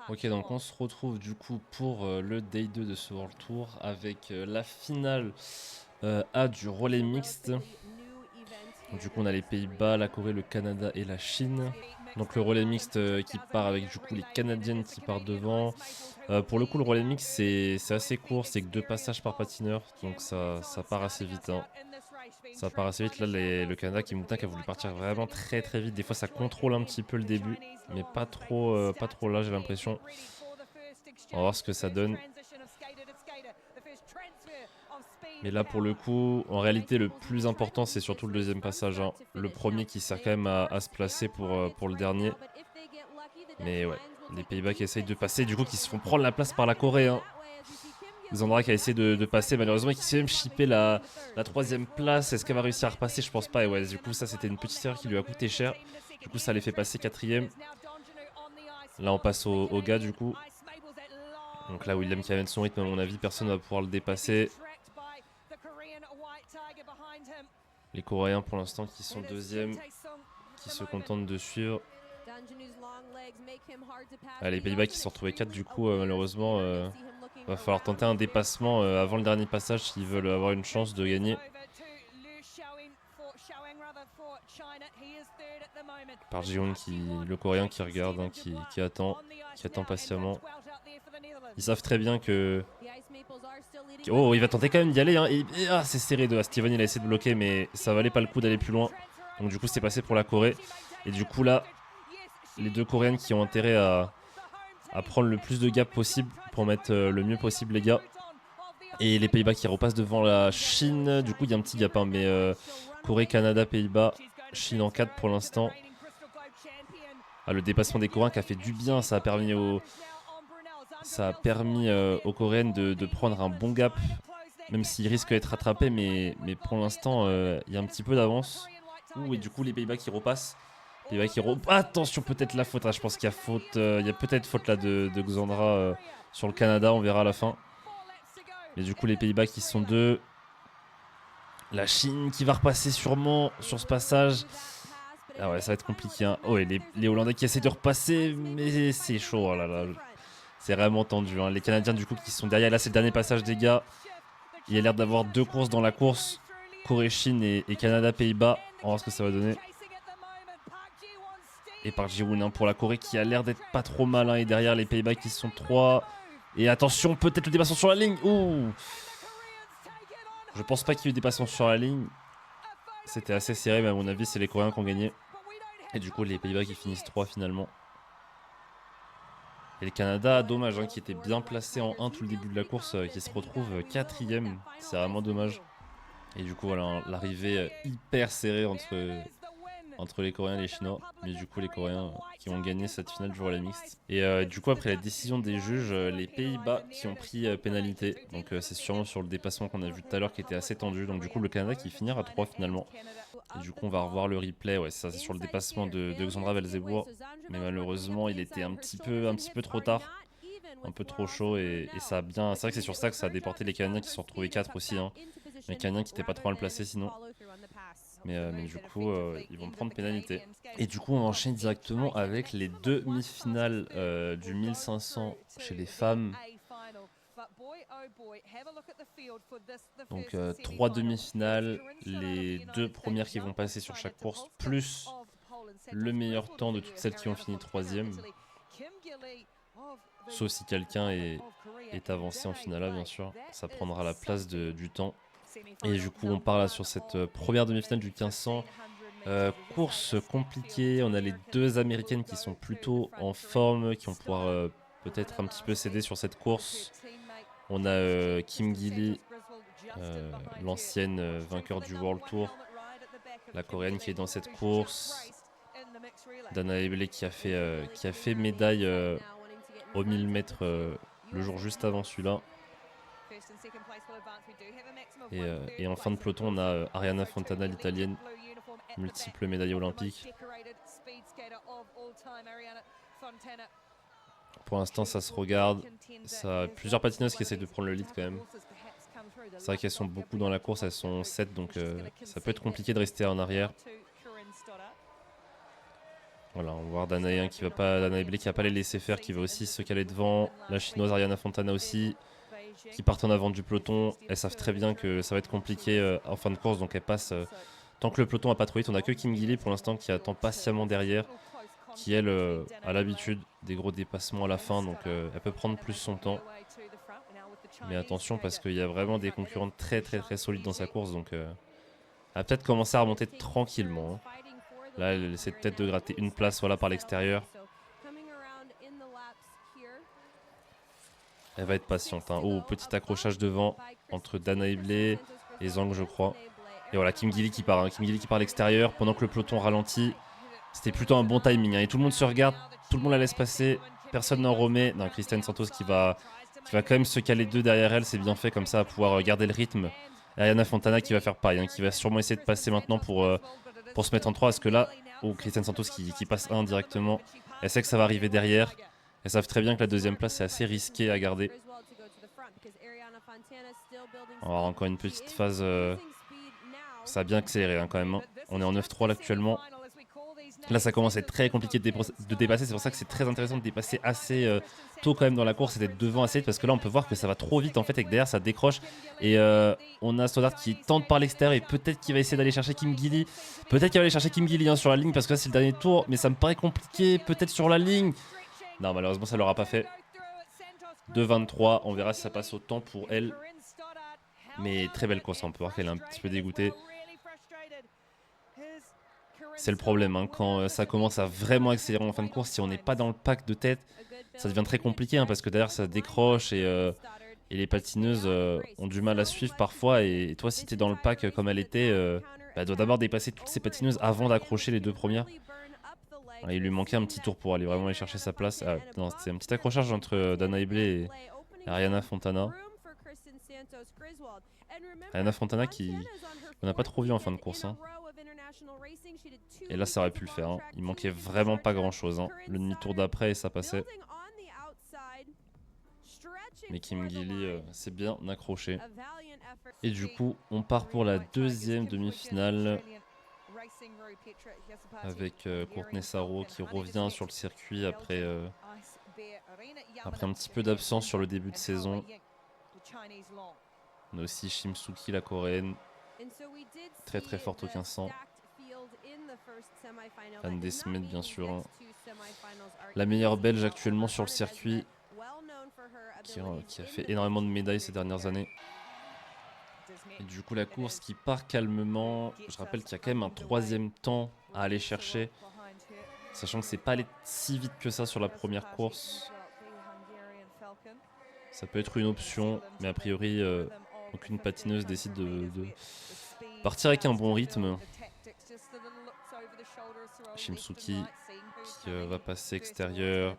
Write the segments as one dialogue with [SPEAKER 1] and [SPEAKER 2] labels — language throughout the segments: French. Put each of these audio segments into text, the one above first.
[SPEAKER 1] Ok, donc on se retrouve du coup pour le Day 2 de ce World Tour avec la finale A du relais mixte. Donc, du coup on a les Pays-Bas, la Corée, le Canada et la Chine. Donc le relais mixte qui part avec du coup les Canadiennes qui partent devant. Pour le coup le relais mixte c'est assez court, c'est que 2 passages par patineur, donc ça part assez vite. Hein. Ça part assez vite. Là le Canada qui a voulu partir vraiment très très vite. Des fois ça contrôle un petit peu le début, mais pas trop là j'ai l'impression. On va voir ce que ça donne. Mais là pour le coup, en réalité le plus important c'est surtout le deuxième passage. Hein. Le premier qui sert quand même à se placer pour le dernier. Mais ouais, les Pays-Bas qui essayent de passer, du coup qui se font prendre la place par la Corée. Hein. Xandra qui a essayé de passer malheureusement et qui s'est même chippé la troisième place. Est-ce qu'elle va réussir à repasser? Je pense pas. Et ouais, du coup ça c'était une petite erreur qui lui a coûté cher. Du coup ça les fait passer quatrième. Là on passe au gars du coup. Donc là William qui amène son rythme à mon avis, personne va pouvoir le dépasser. Les Coréens pour l'instant qui sont deuxièmes, qui se contentent de suivre. Les Pays-Bas qui se sont retrouvés 4 du coup malheureusement va falloir tenter un dépassement avant le dernier passage s'ils veulent avoir une chance de gagner. Par Jihoon le Coréen qui regarde, hein, qui attend patiemment. Ils savent très bien que... Oh, il va tenter quand même d'y aller. Hein, c'est serré de Steven, il a essayé de bloquer, mais ça valait pas le coup d'aller plus loin. Donc du coup, c'est passé pour la Corée. Et du coup, là, les deux Coréennes qui ont intérêt à prendre le plus de gap possible pour mettre le mieux possible les gars. Et les Pays-Bas qui repassent devant la Chine. Du coup, il y a un petit gap, hein, mais Corée, Canada, Pays-Bas, Chine en 4 pour l'instant. Le dépassement des Coréens qui a fait du bien, ça a permis aux Coréennes de prendre un bon gap, même s'ils risquent d'être rattrapés, mais pour l'instant, il y a un petit peu d'avance. Et du coup, les Pays-Bas qui repassent. Attention, peut-être la faute. Je pense qu'il y a faute. Il y a peut-être faute là de Xandra sur le Canada. On verra à la fin. Mais du coup, les Pays-Bas qui sont deux. La Chine qui va repasser sûrement sur ce passage. Ah ouais, ça va être compliqué. Hein. Oh, et les Hollandais qui essaient de repasser, mais c'est chaud. Oh là là. C'est vraiment tendu. Hein. Les Canadiens, du coup, qui sont derrière. Là, c'est le dernier passage des gars. Il y a l'air d'avoir 2 courses dans la course. Corée-Chine et Canada-Pays-Bas. On va voir ce que ça va donner. Et par Jihoon hein, pour la Corée qui a l'air d'être pas trop mal. Hein, et derrière les Pays-Bas qui sont 3. Et attention, peut-être le dépassement sur la ligne. Ouh. Je pense pas qu'il y ait eu dépassement sur la ligne. C'était assez serré, mais à mon avis, c'est les Coréens qui ont gagné. Et du coup, les Pays-Bas qui finissent 3 finalement. Et le Canada, dommage, hein, qui était bien placé en 1 tout le début de la course, qui se retrouve 4ème. C'est vraiment dommage. Et du coup, voilà, l'arrivée hyper serrée entre les Coréens et les Chinois. Mais du coup, les Coréens qui ont gagné cette finale du relais mixte. Et du coup, après la décision des juges, les Pays-Bas qui ont pris pénalité. Donc c'est sûrement sur le dépassement qu'on a vu tout à l'heure qui était assez tendu. Donc du coup, le Canada qui finira à 3 finalement. Et du coup, on va revoir le replay. Ouais, ça c'est sur le dépassement de Xandra Belzebourg. Mais malheureusement, il était un petit peu trop tard. Un peu trop chaud et ça a bien... C'est vrai que c'est sur ça que ça a déporté les Canadiens qui se sont retrouvés 4 aussi. Hein. Les Canadiens qui n'étaient pas trop mal placés sinon. Mais du coup, ils vont prendre pénalité. Et du coup, on enchaîne directement avec les demi-finales du 1500 chez les femmes. Donc 3 demi-finales, les 2 premières qui vont passer sur chaque course, plus le meilleur temps de toutes celles qui ont fini 3ème. Sauf si quelqu'un est avancé en finale, là, bien sûr. Ça prendra la place du temps. Et du coup, on part là sur cette première demi-finale du 1500. Course compliquée. On a les 2 américaines qui sont plutôt en forme, qui vont pouvoir peut-être un petit peu céder sur cette course. On a Kim Gilly, l'ancienne vainqueur du World Tour. La coréenne qui est dans cette course. Dana Eble qui a fait médaille au 1000 mètres le jour juste avant celui-là. Et en fin de peloton, on a Ariana Fontana, l'italienne, multiple médaille olympique. Pour l'instant, ça se regarde. Ça a plusieurs patineuses qui essayent de prendre le lead quand même. C'est vrai qu'elles sont beaucoup dans la course, elles sont 7, donc ça peut être compliqué de rester en arrière. Voilà, on va voir Danae Danae Blé qui va pas les laisser faire, qui va aussi se caler devant. La chinoise Ariana Fontana aussi, qui partent en avant du peloton. Elles savent très bien que ça va être compliqué en fin de course, donc elles passent. Tant que le peloton n'a pas trop vite, on a que Kim Gilly pour l'instant qui attend patiemment derrière, qui elle a l'habitude des gros dépassements à la fin, donc elle peut prendre plus son temps. Mais attention parce qu'il y a vraiment des concurrentes très solides dans sa course, donc elle va peut-être commencer à remonter tranquillement. Hein. Là, elle essaie peut-être de gratter une place voilà, par l'extérieur. Elle va être patiente. Hein. Oh, petit accrochage devant entre Danae Blé et Zhang, je crois. Et voilà, Kim Gilly qui part. Hein. Kim Gilly qui part à l'extérieur pendant que le peloton ralentit. C'était plutôt un bon timing. Hein. Et tout le monde se regarde, tout le monde la laisse passer. Personne n'en remet. Non, Christiane Santos qui va quand même se caler deux derrière elle. C'est bien fait comme ça, à pouvoir garder le rythme. Ariana Fontana qui va faire pareil. Hein, qui va sûrement essayer de passer maintenant pour se mettre en 3. Parce que là, oh, Christiane Santos qui passe 1 directement. Elle sait que ça va arriver derrière. Elles savent très bien que la deuxième place est assez risquée à garder. On va avoir encore une petite phase. Ça a bien accéléré hein, quand même. Hein. On est en 9-3 là actuellement. Là ça commence à être très compliqué de dépasser. C'est pour ça que c'est très intéressant de dépasser assez tôt quand même dans la course et d'être devant assez vite. Parce que là on peut voir que ça va trop vite en fait et que derrière ça décroche. Et on a Stoddard qui tente par l'extérieur et peut-être qu'il va essayer d'aller chercher Kim Gilly. Peut-être qu'il va aller chercher Kim Gilly hein, sur la ligne parce que là c'est le dernier tour. Mais ça me paraît compliqué. Peut-être sur la ligne. Non malheureusement ça l'aura pas fait. 2-23, on verra si ça passe au temps pour elle. Mais très belle course, on peut voir qu'elle est un petit peu dégoûtée. C'est le problème, hein, quand ça commence à vraiment accélérer en fin de course, si on n'est pas dans le pack de tête, ça devient très compliqué, hein, parce que derrière ça décroche et les patineuses ont du mal à suivre parfois. Et toi, si tu es dans le pack comme elle était, elle doit d'abord dépasser toutes ces patineuses avant d'accrocher les deux premières. Alors, il lui manquait un petit tour pour aller vraiment aller chercher sa place. Ah, non, c'était un petit accrochage entre Danae Blé et Ariana Fontana. Ariana Fontana on n'a pas trop vu en fin de course. Hein. Et là ça aurait pu le faire. Hein. Il manquait vraiment pas grand chose. Hein. Le demi-tour d'après et ça passait. Mais Kim Gilly s'est bien accroché. Et du coup on part pour la deuxième demi-finale. Avec Courtney Sarro qui revient sur le circuit après un petit peu d'absence sur le début de saison. On a aussi Shimsuki, la coréenne, très forte au 1500. Anne Desmet, bien sûr. Hein. La meilleure belge actuellement sur le circuit, qui a fait énormément de médailles ces dernières années. Et du coup, la course qui part calmement. Je rappelle qu'il y a quand même un troisième temps à aller chercher. Sachant que c'est pas allé si vite que ça sur la première course. Ça peut être une option, mais a priori, aucune patineuse décide de partir avec un bon rythme. Shimsuki qui va passer extérieur.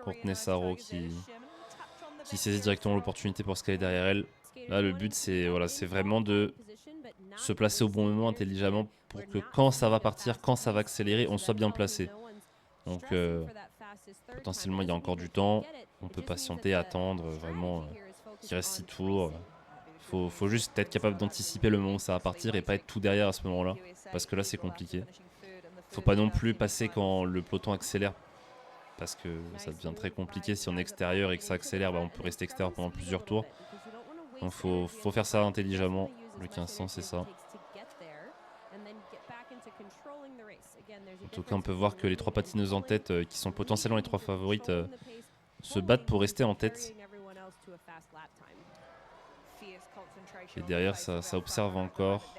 [SPEAKER 1] Courtney Sarro qui saisit directement l'opportunité pour se caler derrière elle. Là, le but, c'est vraiment de se placer au bon moment intelligemment pour que quand ça va partir, quand ça va accélérer, on soit bien placé. Donc, potentiellement, il y a encore du temps. On peut patienter, attendre, vraiment, qu'il reste 6 tours. Faut juste être capable d'anticiper le moment où ça va partir et pas être tout derrière à ce moment-là. Parce que là, c'est compliqué. Faut pas non plus passer quand le peloton accélère. Parce que ça devient très compliqué. Si on est extérieur et que ça accélère, on peut rester extérieur pendant plusieurs tours. Donc faut faire ça intelligemment. Le 1500, c'est ça. En tout cas, on peut voir que les trois patineuses en tête, qui sont potentiellement les trois favorites, se battent pour rester en tête. Et derrière, ça observe encore.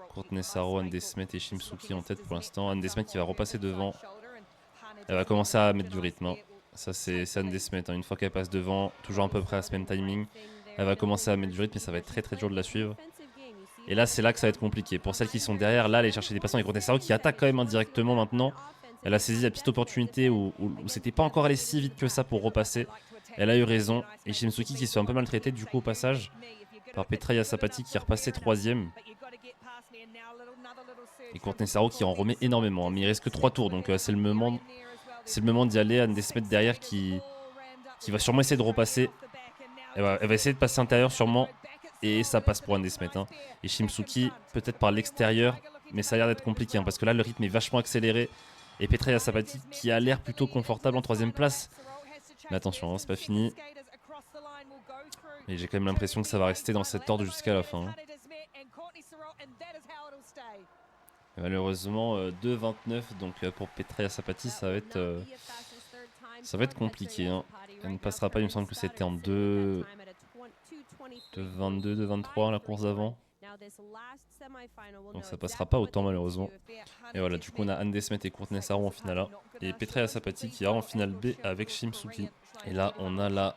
[SPEAKER 1] Courtney Sarro, Anne Desmet et Shimsuki en tête pour l'instant. Anne Desmet qui va repasser devant. Elle va commencer à mettre du rythme. Hein. Ça, c'est Anne Desmet. Hein. Une fois qu'elle passe devant, toujours à peu près à ce même timing, elle va commencer à mettre du rythme et ça va être très dur de la suivre. Et là, c'est là que ça va être compliqué. Pour celles qui sont derrière, là, aller chercher des passants. Et Courtney Sarro qui attaque quand même indirectement maintenant. Elle a saisi la petite opportunité où c'était pas encore allé si vite que ça pour repasser. Elle a eu raison. Et Shimsuki qui se fait un peu maltraiter du coup au passage par Petra Yassapati qui est repassée 3ème. Et Courtney Sarro qui en remet énormément. Mais il reste que 3 tours. Donc c'est le moment d'y aller. Anne Desmet derrière qui va sûrement essayer de repasser. Elle va essayer de passer intérieur sûrement. Et ça passe pour Anne Desmet. Hein. Et Shimsuki peut-être par l'extérieur. Mais ça a l'air d'être compliqué. Hein, parce que là le rythme est vachement accéléré. Et Petra Sapati qui a l'air plutôt confortable en 3ème place. Mais attention, hein, c'est pas fini. Et j'ai quand même l'impression que ça va rester dans cet ordre jusqu'à la fin. Et malheureusement, 2,29 donc pour Petra Sapati, ça va être compliqué. Hein. Elle ne passera pas, il me semble que c'était en 2,22, 2,23 la course d'avant. Donc ça passera pas autant malheureusement. Et voilà, du coup on a Anne Desmet et Courtney Sarro en finale A. Et Petra Sapati qui ira en finale B avec Shimsuki. Et là on a la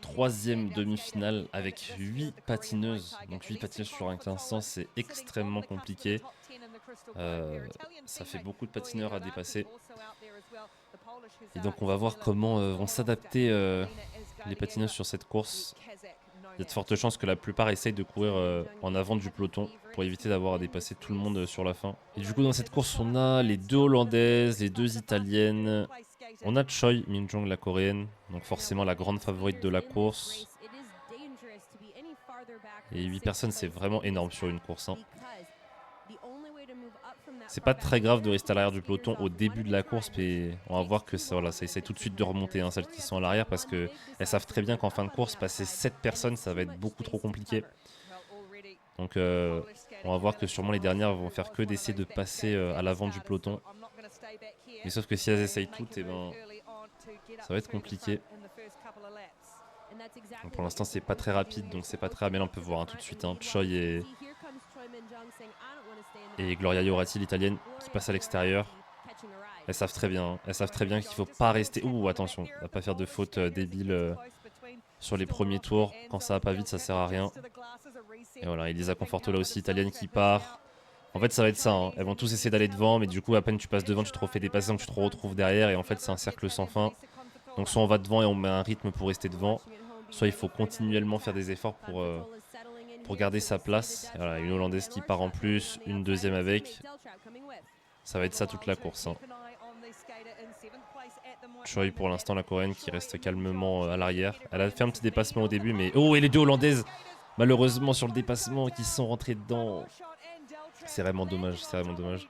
[SPEAKER 1] 3e demi-finale avec 8 patineuses. Donc 8 patineuses sur un 1500, c'est extrêmement compliqué. Ça fait beaucoup de patineurs à dépasser. Et donc on va voir comment vont s'adapter les patineuses sur cette course. Il y a de fortes chances que la plupart essayent de courir en avant du peloton pour éviter d'avoir à dépasser tout le monde sur la fin. Et du coup dans cette course on a les 2 hollandaises, les 2 italiennes. On a Choi Min-jong, la coréenne, donc forcément la grande favorite de la course. Et 8 personnes c'est vraiment énorme sur une course. Hein. C'est pas très grave de rester à l'arrière du peloton au début de la course, mais on va voir que ça, voilà, ça essaie tout de suite de remonter, hein, celles qui sont à l'arrière, parce qu'elles savent très bien qu'en fin de course, passer 7 personnes, ça va être beaucoup trop compliqué. Donc on va voir que sûrement les dernières vont faire que d'essayer de passer à l'avant du peloton. Mais sauf que si elles essayent toutes, et ben, ça va être compliqué. Donc pour l'instant c'est pas très rapide, donc c'est pas très... Mais là on peut voir hein, tout de suite, hein, Choi et Gloria Iorati, l'italienne, qui passe à l'extérieur. Elles savent très bien qu'il faut pas rester... Ouh, attention, on va pas faire de faute débile sur les premiers tours. Quand ça va pas vite, ça sert à rien. Et voilà, Elisa Confortola aussi, italienne, qui part. En fait, ça va être ça, hein. Elles vont tous essayer d'aller devant, mais du coup, à peine tu passes devant, tu te refais dépasser, donc tu te retrouves derrière, et en fait, c'est un cercle sans fin. Donc soit on va devant et on met un rythme pour rester devant, soit il faut continuellement faire des efforts pour garder sa place. Voilà, une Hollandaise qui part en plus, une deuxième avec. Ça va être ça toute la course. Hein. Choi pour l'instant, la coréenne qui reste calmement à l'arrière. Elle a fait un petit dépassement au début, mais... Oh, et les 2 hollandaises, malheureusement sur le dépassement, qui sont rentrées dedans. C'est vraiment dommage, c'est vraiment dommage.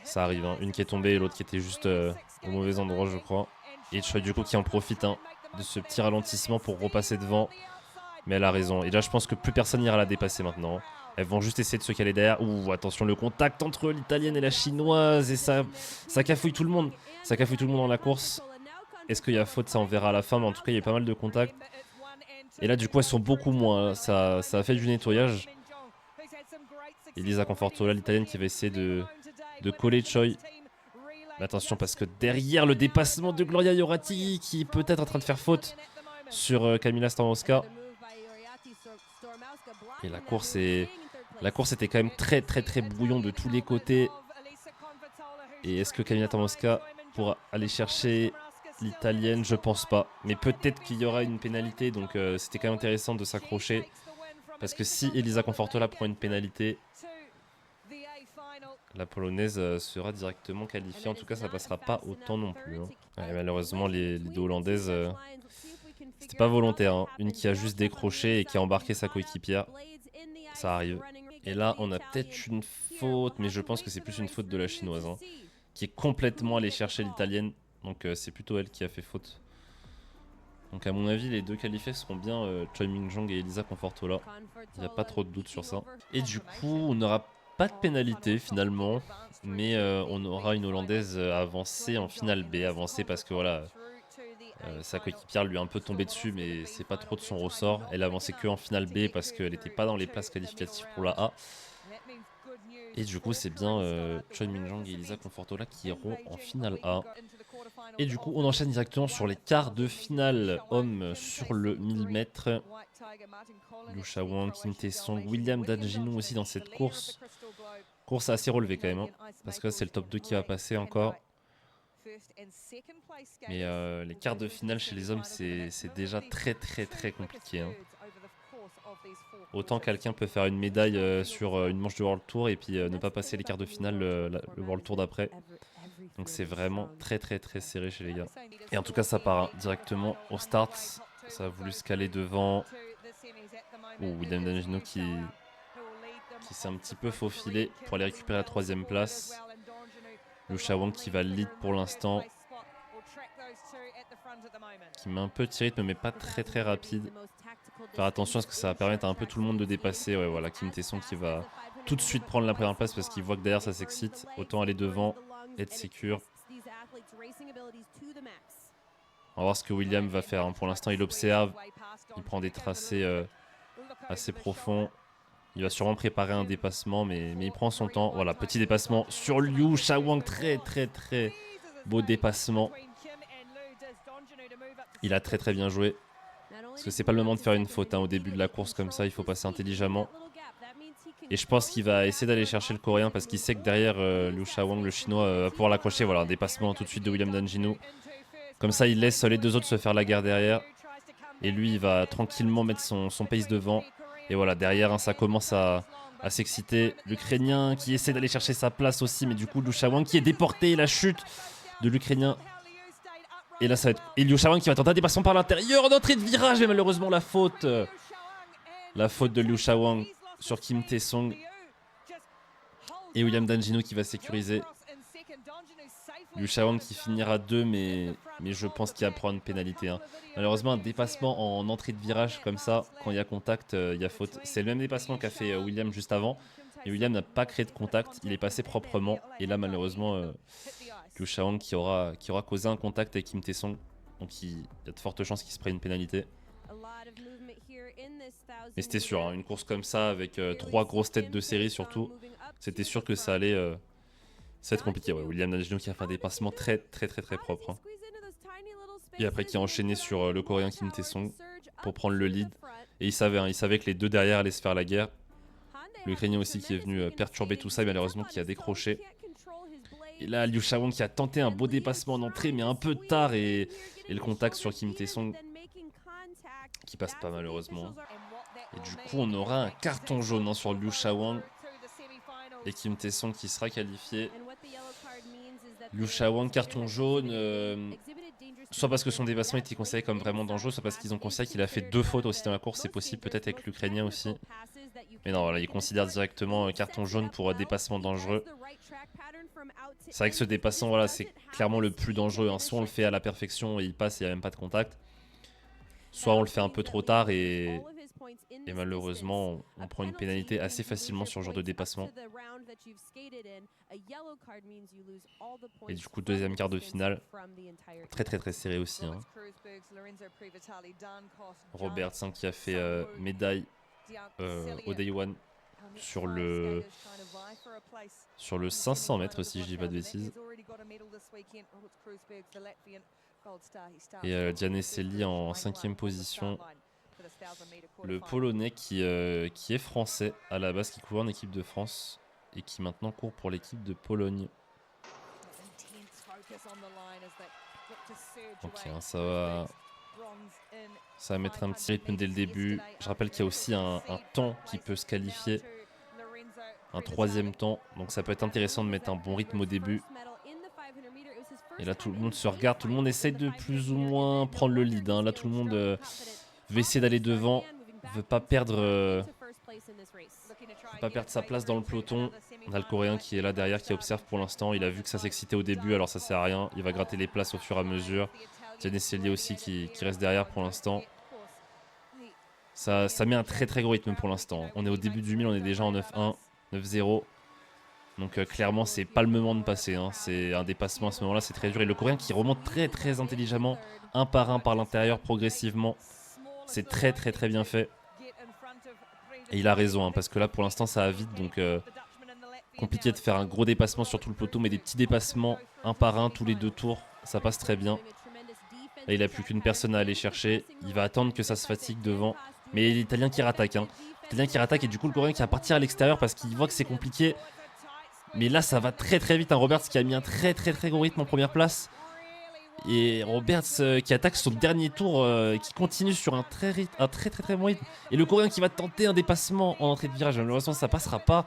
[SPEAKER 1] Ça arrive, hein. Une qui est tombée et l'autre qui était juste au mauvais endroit, je crois. Et Choi du coup qui en profite hein, de ce petit ralentissement pour repasser devant. Mais elle a raison. Et là, je pense que plus personne n'ira la dépasser maintenant. Elles vont juste essayer de se caler derrière. Ouh, attention, le contact entre l'italienne et la chinoise. Et ça cafouille tout le monde. Ça cafouille tout le monde dans la course. Est-ce qu'il y a faute? Ça, on verra à la fin. Mais en tout cas, il y a pas mal de contacts. Et là, du coup, elles sont beaucoup moins. Ça a fait du nettoyage. Elisa Confortola, l'italienne, qui va essayer de coller Choi. Mais attention, parce que derrière le dépassement de Gloria Iorati, qui est peut-être en train de faire faute sur Kamila Stormowska. Et la course était quand même très brouillon de tous les côtés. Et est-ce que Kamila Stormowska pourra aller chercher l'italienne? Je pense pas. Mais peut-être qu'il y aura une pénalité. Donc c'était quand même intéressant de s'accrocher. Parce que si Elisa Confortola prend une pénalité, la polonaise sera directement qualifiée. En tout cas, ça passera pas autant non plus. Hein. Ouais, malheureusement, les 2 hollandaises, c'était pas volontaire. Hein. Une qui a juste décroché et qui a embarqué sa coéquipière. Ça arrive. Et là, on a peut-être une faute, mais je pense que c'est plus une faute de la chinoise. Hein, qui est complètement allée chercher l'italienne. Donc c'est plutôt elle qui a fait faute. Donc à mon avis, les 2 qualifiés seront bien Choi Min-jong et Elisa Confortola. Il n'y a pas trop de doute sur ça. Et du coup, on n'aura pas de pénalité finalement. Mais on aura une Hollandaise avancée en finale B. Avancée parce que voilà, sa coéquipière lui est un peu tombée dessus, mais c'est pas trop de son ressort. Elle avançait que en finale B parce qu'elle n'était pas dans les places qualificatives pour la A. Et du coup, c'est bien Choi Min-jong et Elisa Confortola qui iront en finale A. Et du coup, on enchaîne directement sur les quarts de finale. Hommes sur le 1000 mètres. Liu Shawang, Kim Tae-song, William Danjinou aussi dans cette course. Course assez relevée quand même. Hein, parce que c'est le top 2 qui va passer encore. Mais les quarts de finale chez les hommes, c'est déjà très compliqué. Hein. Autant quelqu'un peut faire une médaille sur une manche de World Tour et puis ne pas passer les quarts de finale le World Tour d'après. Donc c'est vraiment très serré chez les gars. Et en tout cas, ça part hein, directement au start. Ça a voulu se caler devant. William Danjinou qui s'est un petit peu faufilé pour aller récupérer la 3e place. Liu Shaoang qui va lead pour l'instant. Qui met un petit rythme mais pas très rapide. Faire attention à ce que ça va permettre à un peu tout le monde de dépasser. Ouais, voilà, Kim Tae-sung qui va tout de suite prendre la première place parce qu'il voit que derrière ça s'excite. Autant aller devant, être sécure. On va voir ce que William va faire, hein. Pour l'instant, il observe. Il prend des tracés assez profonds. Il va sûrement préparer un dépassement, mais il prend son temps. Voilà, petit dépassement sur Liu Shaoang. Très beau dépassement. Il a très bien joué. Parce que c'est pas le moment de faire une faute, hein. Au début de la course comme ça, il faut passer intelligemment. Et je pense qu'il va essayer d'aller chercher le coréen parce qu'il sait que derrière Liu Shaoang, le chinois, va pouvoir l'accrocher. Voilà, un dépassement tout de suite de William Danjinu. Comme ça, il laisse les deux autres se faire la guerre derrière. Et lui, il va tranquillement mettre son pace devant. Et voilà, derrière, hein, ça commence à s'exciter. L'Ukrainien qui essaie d'aller chercher sa place aussi. Mais du coup, Liu Shaoang qui est déporté. La chute de l'Ukrainien. Et là, ça va être Liu Shaoang qui va tenter un dépassement par l'intérieur. En entrée de virage, mais malheureusement, la faute. La faute de Liu Shaoang sur Kim Tae-sung. Et William Danjinu qui va sécuriser. Liu Shaoang qui finira 2, mais je pense qu'il va prendre une pénalité, hein. Malheureusement, un dépassement en entrée de virage comme ça, quand il y a contact, il y a faute. C'est le même dépassement qu'a fait William juste avant. Et William n'a pas créé de contact, il est passé proprement. Et là, malheureusement, Liu Shaoang qui aura causé un contact avec Kim Tae-sung. Donc il y a de fortes chances qu'il se prenne une pénalité. Mais c'était sûr, hein, une course comme ça, avec 3 grosses têtes de série surtout, c'était sûr que ça allait être compliqué. Ouais, William Danjinu qui a fait un dépassement très propre, hein. Et après qui a enchaîné sur le coréen Kim Tae-sung pour prendre le lead. Et il savait que les deux derrière allaient se faire la guerre. L'Ukrainien aussi qui est venu perturber tout ça et malheureusement qui a décroché. Et là, Liu Shaoang qui a tenté un beau dépassement en entrée mais un peu tard et le contact sur Kim Tae-sung qui passe pas malheureusement. Et du coup, on aura un carton jaune, hein, sur Liu Shaoang et Kim Tae-sung qui sera qualifié. Liu Shaoang, carton jaune, soit parce que son dépassement était considéré comme vraiment dangereux, soit parce qu'ils ont considéré qu'il a fait 2 fautes aussi dans la course. C'est possible peut-être avec l'Ukrainien aussi. Mais non, voilà, ils considèrent directement un carton jaune pour dépassement dangereux. C'est vrai que ce dépassement, voilà, c'est clairement le plus dangereux, hein. Soit on le fait à la perfection et il passe et il n'y a même pas de contact. Soit on le fait un peu trop tard et malheureusement on prend une pénalité assez facilement sur ce genre de dépassement. Et du coup, deuxième quart de finale, très serré aussi, hein. Roberts, hein, qui a fait médaille au Day One sur le 500 mètres, si je dis pas de bêtises. Et Gianni Selli en 5e position. Le Polonais qui est français à la base, qui court en équipe de France et qui maintenant court pour l'équipe de Pologne. Ok, hein, ça va mettre un petit rythme dès le début. Je rappelle qu'il y a aussi un temps qui peut se qualifier, un 3e temps, donc ça peut être intéressant de mettre un bon rythme au début. Et là tout le monde se regarde, tout le monde essaie de plus ou moins prendre le lead, hein. Là tout le monde veut essayer d'aller devant, veut pas perdre sa place dans le peloton. On a le coréen qui est là derrière, qui observe pour l'instant. Il a vu que ça s'excitait au début, alors ça sert à rien. Il va gratter les places au fur et à mesure. Gianni Selli aussi qui reste derrière pour l'instant. Ça met un très gros rythme pour l'instant. On est au début du 1000, on est déjà en 9-1, 9-0. Donc clairement c'est pas le moment de passer, hein. C'est un dépassement à ce moment là, c'est très dur. Et le coréen qui remonte très intelligemment, un par l'intérieur progressivement. C'est très bien fait. Et il a raison, hein, parce que là pour l'instant ça va vite, donc compliqué de faire un gros dépassement sur tout le peloton, mais des petits dépassements un par un tous les 2 tours, ça passe très bien. Là il a plus qu'une personne à aller chercher, il va attendre que ça se fatigue devant. Mais l'Italien qui rattaque, hein. L'Italien qui rattaque et du coup le coréen qui va partir à l'extérieur parce qu'il voit que c'est compliqué. Mais là ça va très vite, hein. Roberts qui a mis un très gros rythme en première place. Et Roberts qui attaque son dernier tour, qui continue sur un très bon rythme. Et le coréen qui va tenter un dépassement en entrée de virage, malheureusement ça passera pas.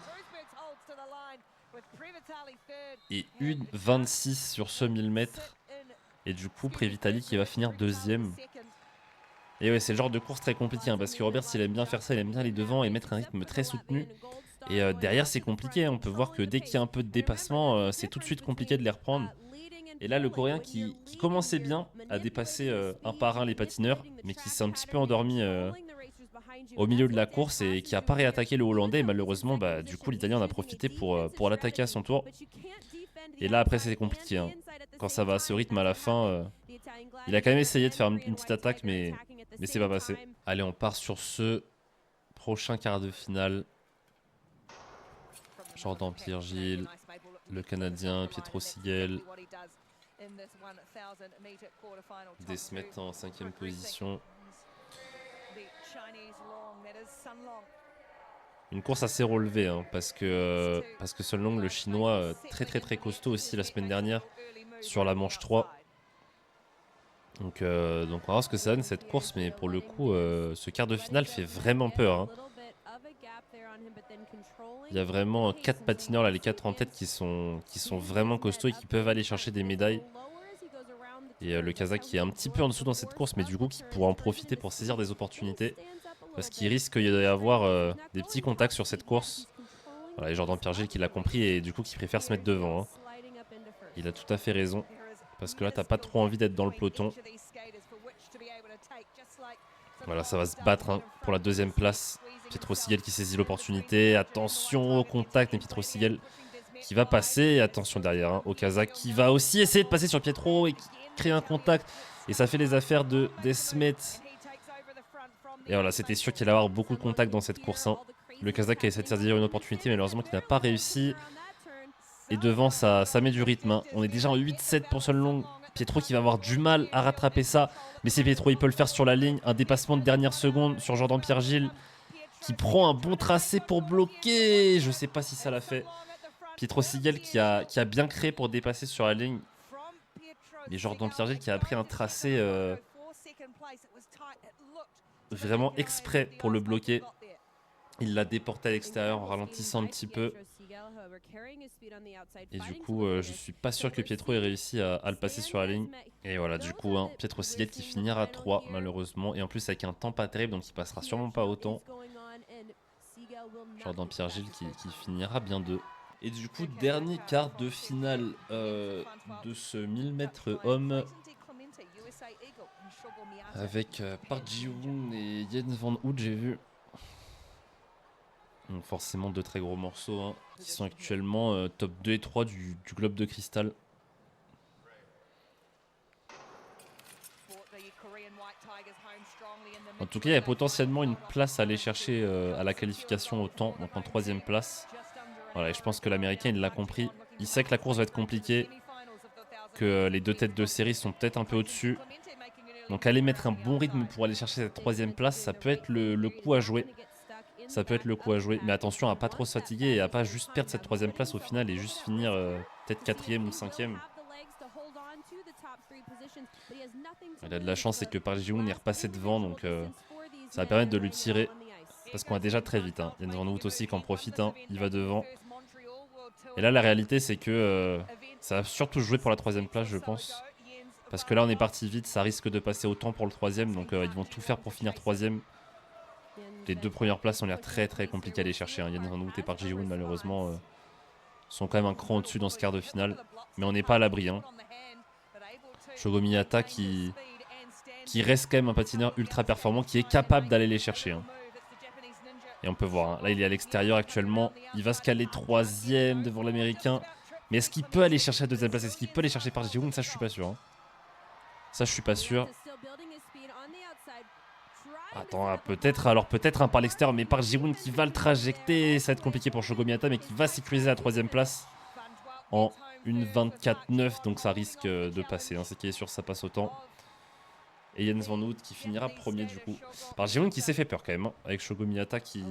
[SPEAKER 1] Et 1,26 sur ce 1000 mètres. Et du coup Previtali qui va finir 2e. Et ouais, c'est le genre de course très compliqué, hein, parce que Roberts il aime bien faire ça, il aime bien aller devant et mettre un rythme très soutenu. Et derrière, c'est compliqué. On peut voir que dès qu'il y a un peu de dépassement, c'est tout de suite compliqué de les reprendre. Et là, le Coréen qui commençait bien à dépasser un par un les patineurs, mais qui s'est un petit peu endormi au milieu de la course et qui a pas réattaqué le Hollandais. Et malheureusement, bah, du coup, l'Italien en a profité pour l'attaquer à son tour. Et là, après, c'est compliqué. Hein. Quand ça va à ce rythme à la fin, il a quand même essayé de faire une petite attaque, mais c'est pas passé. Allez, on part sur ce prochain quart de finale. Jordan Pierre-Gilles, le Canadien, Pietro Sigel. Desmet en 5ème position. Une course assez relevée, hein, parce que Sun Long, le chinois, très costaud aussi la semaine dernière sur la manche 3. Donc on va voir ce que ça donne cette course, mais pour le coup, ce quart de finale fait vraiment peur. Hein. Il y a vraiment 4 patineurs là, les 4 en tête qui sont vraiment costauds et qui peuvent aller chercher des médailles. Et le Kazakh qui est un petit peu en dessous dans cette course, mais du coup qui pourra en profiter pour saisir des opportunités. Parce qu'il risque d'y avoir des petits contacts sur cette course. Voilà, et Jordan Pierre-Gilles qui l'a compris et du coup qui préfère se mettre devant. Hein. Il a tout à fait raison. Parce que là, t'as pas trop envie d'être dans le peloton. Voilà, ça va se battre hein, pour la 2ème place. Pietro Sigel qui saisit l'opportunité. Attention au contact, mais Pietro Sigel qui va passer. Attention derrière, hein, au Kazakh qui va aussi essayer de passer sur Pietro et qui crée un contact. Et ça fait les affaires de Desmet. Et voilà, c'était sûr qu'il allait avoir beaucoup de contacts dans cette course. Hein. Le Kazakh a essayé de saisir une opportunité, mais malheureusement qu'il n'a pas réussi. Et devant, ça met du rythme. Hein. On est déjà en 8-7 pour Sun Long. Pietro qui va avoir du mal à rattraper ça. Mais c'est Pietro, il peut le faire sur la ligne. Un dépassement de dernière seconde sur Jordan Pierre-Gilles qui prend un bon tracé pour bloquer. Je sais pas si ça l'a fait. Pietro Sigel qui a bien créé pour dépasser sur la ligne. Mais Jordan Pierre-Gilles qui a pris un tracé vraiment exprès pour le bloquer. Il l'a déporté à l'extérieur en ralentissant un petit peu. Et du coup, je suis pas sûr que Pietro ait réussi à le passer sur la ligne. Et voilà, du coup, hein, Pietro Sigel qui finira 3 malheureusement. Et en plus avec un temps pas terrible, donc il passera sûrement pas autant. Jordan Pierre-Gilles qui finira bien 2. Et du coup, dernier quart de finale de ce 1000 mètres homme. Avec Park Ji-woon et Jens Van Hout, j'ai vu. Donc forcément 2 très gros morceaux hein, qui sont actuellement top 2 et 3 du globe de cristal. En tout cas, il y a potentiellement une place à aller chercher à la qualification au temps, donc en 3ème place. Voilà, et je pense que l'Américain, il l'a compris. Il sait que la course va être compliquée, que les 2 têtes de série sont peut-être un peu au-dessus. Donc aller mettre un bon rythme pour aller chercher cette 3ème place, ça peut être le coup à jouer. Ça peut être le coup à jouer, mais attention à pas trop se fatiguer et à pas juste perdre cette 3ème place au final et juste finir peut-être 4ème ou 5ème. Il a de la chance, c'est que Park Ji-woon est repassé devant, donc ça va permettre de lui tirer. Parce qu'on va déjà très vite. Hein. Jens Van Hout aussi qui en profite, hein. Il va devant. Et là, la réalité, c'est que ça va surtout jouer pour la 3ème place, je pense. Parce que là, on est parti vite, ça risque de passer autant pour le 3ème, donc ils vont tout faire pour finir 3ème. Les 2 premières places ont l'air très compliquées à aller chercher. Hein. Jens Van Hout et Park Ji-woon, malheureusement, sont quand même un cran au-dessus dans ce quart de finale. Mais on n'est pas à l'abri. Hein. Shogo Miyata qui reste quand même un patineur ultra performant, qui est capable d'aller les chercher. Hein. Et on peut voir, hein. Là il est à l'extérieur actuellement. Il va se caler 3ème devant l'Américain. Mais est-ce qu'il peut aller chercher la 2ème place? Est-ce qu'il peut aller chercher Park Ji-woon? Ça je suis pas sûr. Hein. Ça je suis pas sûr. Attends, peut-être un par l'extérieur, mais Park Ji-woon qui va le trajecter. Ça va être compliqué pour Shogo Miyata, mais qui va sécuriser la 3ème place en 1,24,9. Donc ça risque de passer. Hein. C'est qui est sûr, ça passe autant. Et Jens Van Hout qui finira premier du coup. Park Ji-woon qui s'est fait peur quand même, hein, avec Shogo Miyata qui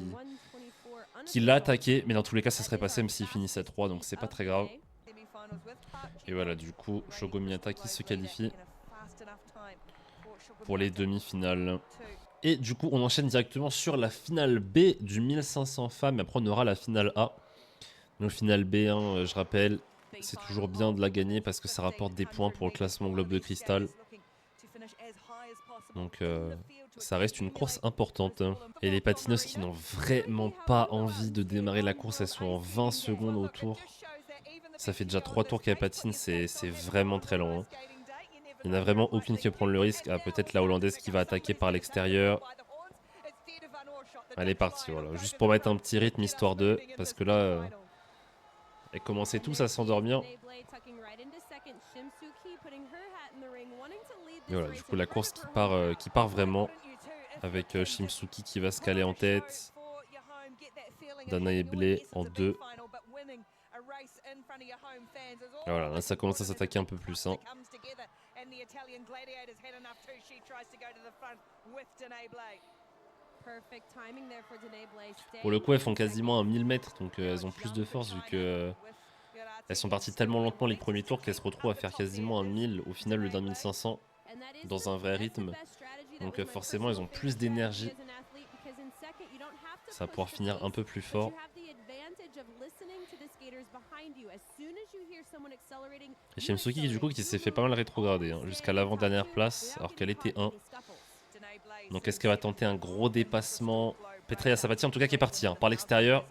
[SPEAKER 1] l'a attaqué. Mais dans tous les cas, ça serait passé même s'il finissait à 3, donc c'est pas très grave. Et voilà, du coup, Shogo Miyata qui se qualifie pour les demi-finales. Et du coup, on enchaîne directement sur la finale B du 1500 femmes. Et après, on aura la finale A. Donc, finale B, hein, je rappelle, c'est toujours bien de la gagner parce que ça rapporte des points pour le classement Globe de Cristal. Donc ça reste une course importante. Et les patineuses qui n'ont vraiment pas envie de démarrer la course, elles sont en 20 secondes au tour. Ça fait déjà 3 tours qu'elles patinent, c'est vraiment très long. Il n'y en a vraiment aucune qui veut prendre le risque. Ah, peut-être la Hollandaise qui va attaquer par l'extérieur. Elle est partie, voilà. Juste pour mettre un petit rythme, histoire de... Parce que là, elles commençaient tous à s'endormir. Et voilà, du coup, la course qui part vraiment. Avec Shimsuki qui va se caler en tête. Dana Eblé en 2. Voilà, là ça commence à s'attaquer un peu plus. Hein. Pour le coup, elles font quasiment un 1000 mètres, donc elles ont plus de force vu que elles sont parties tellement lentement les premiers tours qu'elles se retrouvent à faire quasiment un 1000 au final le d'un 1500 dans un vrai rythme. Donc forcément, elles ont plus d'énergie. Ça va pouvoir finir un peu plus fort. Et Shimsuki du coup qui s'est fait pas mal rétrograder hein, jusqu'à l'avant-dernière place alors qu'elle était 1. Donc est-ce qu'elle va tenter un gros dépassement? Petraia Sabati en tout cas qui est partie hein, par l'extérieur.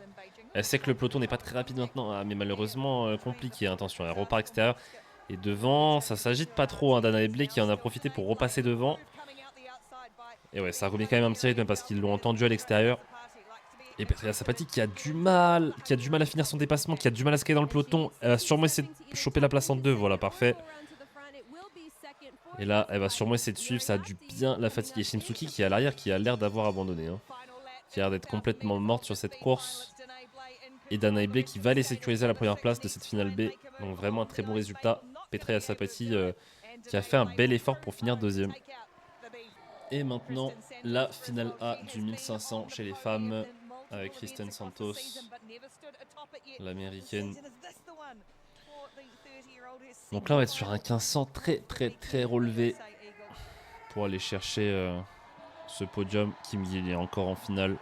[SPEAKER 1] Elle sait que le peloton n'est pas très rapide maintenant, hein, mais malheureusement compliqué. Attention, elle repart extérieur. Et devant, ça s'agite pas trop. Hein, Dana Eblé qui en a profité pour repasser devant. Et ouais, ça remet quand même un petit rythme parce qu'ils l'ont entendu à l'extérieur. Et Petraia Sabati qui a du mal à finir son dépassement, qui a du mal à se caler dans le peloton. Elle va sûrement essayer de choper la place en 2. Voilà, parfait. Et là, elle va sûrement essayer de suivre. Ça a dû bien la fatiguer. Shimsuki qui est à l'arrière, qui a l'air d'avoir abandonné. Hein, qui a l'air d'être complètement morte sur cette course. Et Dana Eblé qui va les sécuriser à la première place de cette finale B. Donc vraiment un très bon résultat. Petraia Sabati qui a fait un bel effort pour finir 2e. Et maintenant, la finale A du 1500 chez les femmes. Avec Kristen Santos, l'américaine. Donc là, on va être sur un 1500 très relevé pour aller chercher ce podium. Kim Gilly est encore en finale.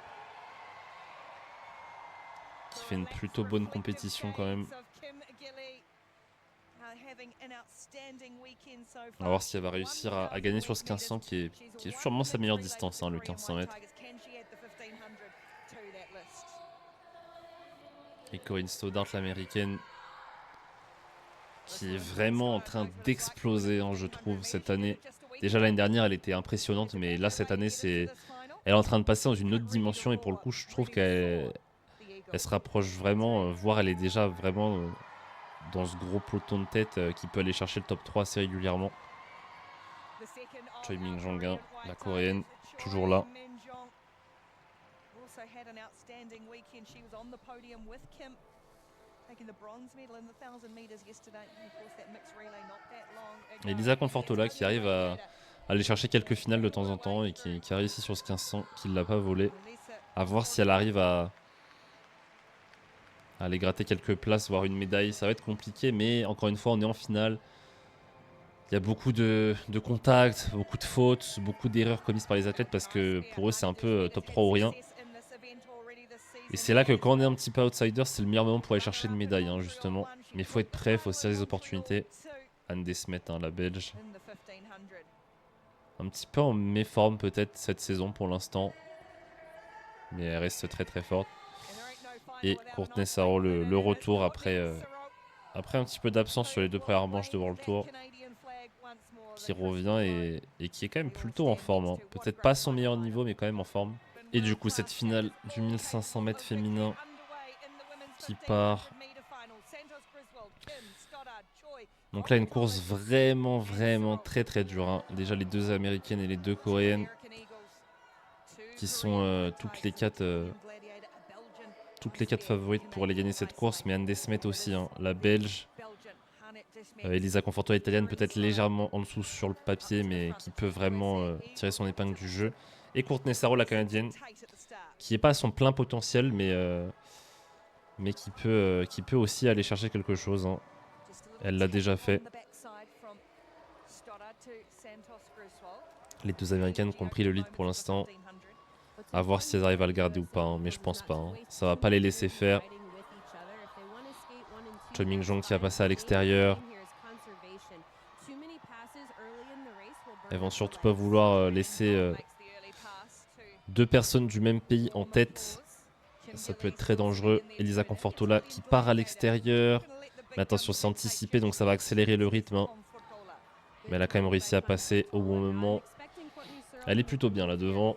[SPEAKER 1] Qui fait une plutôt bonne compétition quand même. On va voir si elle va réussir à gagner sur ce 1500 qui est sûrement sa meilleure distance, hein, le 1500 mètres. Et Corinne Stoddart, l'américaine, qui est vraiment en train d'exploser, hein, je trouve, cette année. Déjà l'année dernière, elle était impressionnante, mais là, cette année, elle est en train de passer dans une autre dimension. Et pour le coup, je trouve qu'elle se rapproche vraiment, voire elle est déjà vraiment dans ce gros peloton de tête qui peut aller chercher le top 3 assez régulièrement. Choi Min-jong, la coréenne, toujours là. Et Lisa Confortola qui arrive à aller chercher quelques finales de temps en temps et qui a réussi sur ce 1500, qui ne l'a pas volé. À voir si elle arrive à aller gratter quelques places, voire une médaille. Ça va être compliqué, mais encore une fois, on est en finale. Il y a beaucoup de contacts, beaucoup de fautes, beaucoup d'erreurs commises par les athlètes parce que pour eux, c'est un peu top 3 ou rien. Et c'est là que quand on est un petit peu outsider, c'est le meilleur moment pour aller chercher une médaille, hein, justement. Mais il faut être prêt, il faut saisir les opportunités. Anne Desmet, hein, la Belge. Un petit peu en méforme peut-être cette saison pour l'instant. Mais elle reste très forte. Et Courtney Sarro, le retour après un petit peu d'absence sur les 2 premières manches de World Tour. Qui revient et qui est quand même plutôt en forme. Hein. Peut-être pas à son meilleur niveau, mais quand même en forme. Et du coup, cette finale du 1500 mètres féminin qui part. Donc là, une course vraiment très dure. Hein. Déjà, les 2 américaines et les 2 coréennes qui sont toutes les 4 favorites pour aller gagner cette course. Mais Anne Desmet aussi, hein, la belge. Elisa Conforto, italienne, peut-être légèrement en dessous sur le papier, mais qui peut vraiment tirer son épingle du jeu. Et Courtney Sarro, la canadienne, qui n'est pas à son plein potentiel, mais qui peut aussi aller chercher quelque chose. Hein. Elle l'a déjà fait. Les 2 américaines qui ont pris le lead pour l'instant. À voir si elles arrivent à le garder ou pas, hein, mais je pense pas. Hein. Ça va pas les laisser faire. Choi Min-jong qui a passé à l'extérieur. Elles vont surtout pas vouloir laisser 2 personnes du même pays en tête. Ça peut être très dangereux. Elisa Confortola qui part à l'extérieur. Mais attention, c'est anticipé, donc ça va accélérer le rythme. Hein. Mais elle a quand même réussi à passer au bon moment. Elle est plutôt bien là devant.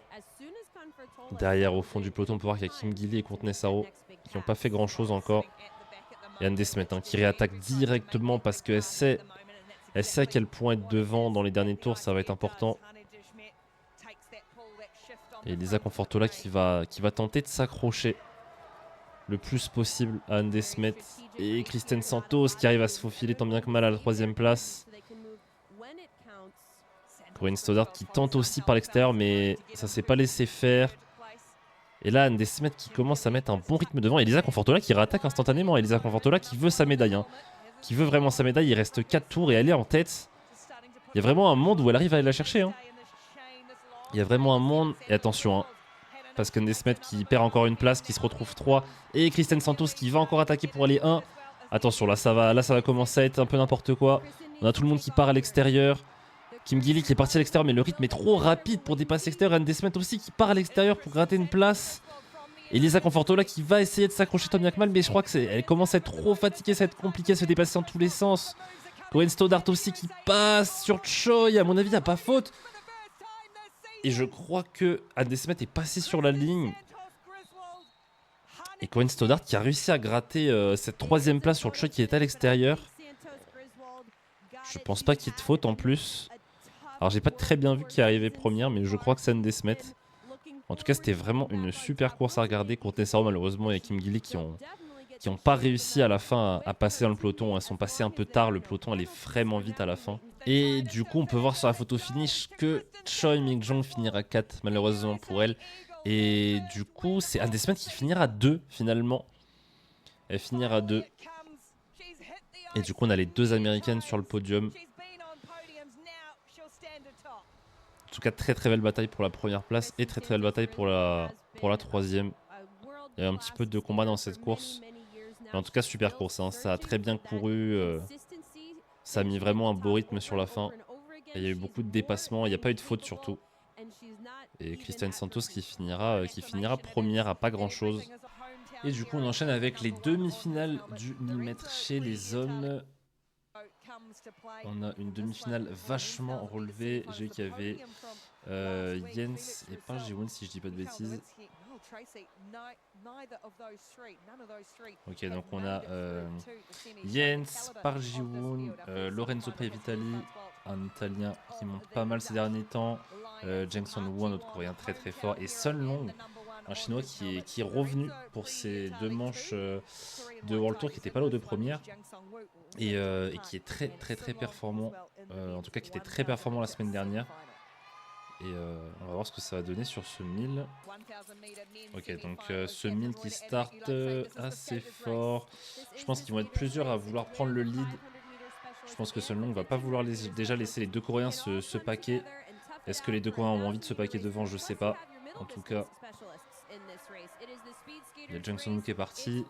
[SPEAKER 1] Derrière, au fond du peloton, on peut voir qu'il y a Kim Gilly et Courtney Sarro qui n'ont pas fait grand chose encore. Et Anne Desmet qui réattaque directement parce qu'elle sait à quel point être devant dans les derniers tours, ça va être important. Et Elisa Confortola qui va tenter de s'accrocher le plus possible à Anne Desmet. Et Kristen Santos qui arrive à se faufiler tant bien que mal à la 3ème place. Corinne Stoddart qui tente aussi par l'extérieur, mais ça s'est pas laissé faire. Et là, Anne Desmet qui commence à mettre un bon rythme devant. Et Elisa Confortola qui réattaque instantanément. Elisa Confortola qui veut sa médaille. Hein. Qui veut vraiment sa médaille. Il reste 4 tours et elle est en tête. Il y a vraiment un monde où elle arrive à aller la chercher. Hein. Il y a vraiment un monde. Et attention, hein, parce qu'Anne Desmet qui perd encore une place, qui se retrouve 3. Et Kristen Santos qui va encore attaquer pour aller 1. Attention, là ça va commencer à être un peu n'importe quoi. On a tout le monde qui part à l'extérieur. Kim Gilly qui est parti à l'extérieur, mais le rythme est trop rapide pour dépasser l'extérieur. Anne Desmet aussi qui part à l'extérieur pour gratter une place. Elisa Confortola qui va essayer de s'accrocher tant bien que mal, mais je crois qu'elle commence à être trop fatiguée, ça va être compliqué à se dépasser en tous les sens. Corinne Stoddart aussi qui passe sur Choi, à mon avis, il n'y a pas faute. Et je crois que Anne Desmet est passée sur la ligne. Et Corinne Stoddart qui a réussi à gratter cette 3ème place sur Choi qui est à l'extérieur. Je pense pas qu'il y ait de faute en plus. Alors j'ai pas très bien vu qui est arrivé première, mais je crois que c'est Anne Desmet. En tout cas, c'était vraiment une super course à regarder. Courtney Sarro, malheureusement, et Kim Gilly qui ont pas réussi à la fin à passer dans le peloton. Elles sont passées un peu tard. Le peloton allait vraiment vite à la fin. Et du coup, on peut voir sur la photo finish que Choi Mi-jong finira 4, malheureusement pour elle. Et du coup, c'est Anne Desmet qui finira 2 finalement. Elle finira 2. Et du coup, on a les 2 américaines sur le podium. En tout cas, très très belle bataille pour la première place et très très belle bataille pour la 3ème. Il y a un petit peu de combat dans cette course. Mais en tout cas, super course. Hein. Ça a très bien couru. Ça a mis vraiment un beau rythme sur la fin. Et il y a eu beaucoup de dépassements. Il n'y a pas eu de faute surtout. Et Kristen Santos qui finira première à pas grand chose. Et du coup, on enchaîne avec les demi-finales du 1000 mètres chez les hommes. On a une demi-finale vachement relevée. J'ai vu qu'il y avait Jens et Park Ji-won si je dis pas de bêtises. Ok, donc on a Jens, Park Ji-won, Lorenzo Previtali, un Italien qui monte pas mal ces derniers temps, Jang Sun-woo, un autre Coréen très très fort, et Sun Long, un Chinois qui est revenu pour ses 2 manches de World Tour, qui n'était pas là aux 2 premières, et qui est très très très performant, en tout cas qui était très performant la semaine dernière. Et on va voir ce que ça va donner sur ce 1000. Ok, donc ce 1000 qui start assez fort. Je pense qu'ils vont être plusieurs à vouloir prendre le lead. Je pense que Sun Long va pas vouloir déjà laisser les 2 Coréens se paquer. Est-ce que les 2 Coréens ont envie de se paquer devant? Je sais pas. En tout cas, il y a Jang Sun-woo qui est parti.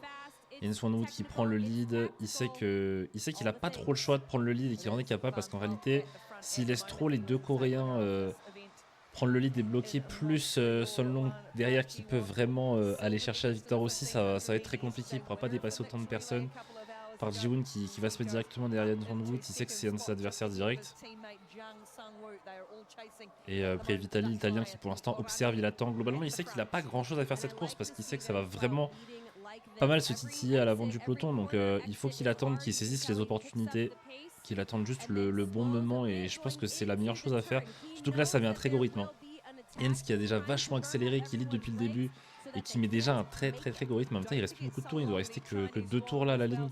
[SPEAKER 1] Yen Swan-woo qui prend le lead. Il sait qu'il a pas trop le choix de prendre le lead et qu'il en est capable parce qu'en réalité, s'il laisse trop les 2 Coréens prendre le lead et bloquer plus Sun Long derrière qui peut vraiment aller chercher la victoire aussi, ça va être très compliqué. Il ne pourra pas dépasser autant de personnes. Par Ji-woon qui va se mettre directement derrière Yen Swan-woo, il sait que c'est un de ses adversaires directs. Et Previtali, l'Italien qui pour l'instant observe, il attend. Globalement, il sait qu'il n'a pas grand chose à faire cette course parce qu'il sait que ça va vraiment pas mal se titiller à l'avant du peloton. Donc il faut qu'il attende, qu'il saisisse les opportunités, qu'il attende juste le bon moment. Et je pense que c'est la meilleure chose à faire. Surtout que là, ça met un très gros rythme. Jens qui a déjà vachement accéléré, qui lead depuis le début et qui met déjà un très très très gros rythme. En même temps, il reste plus beaucoup de tours, il doit rester que 2 tours là à la ligne.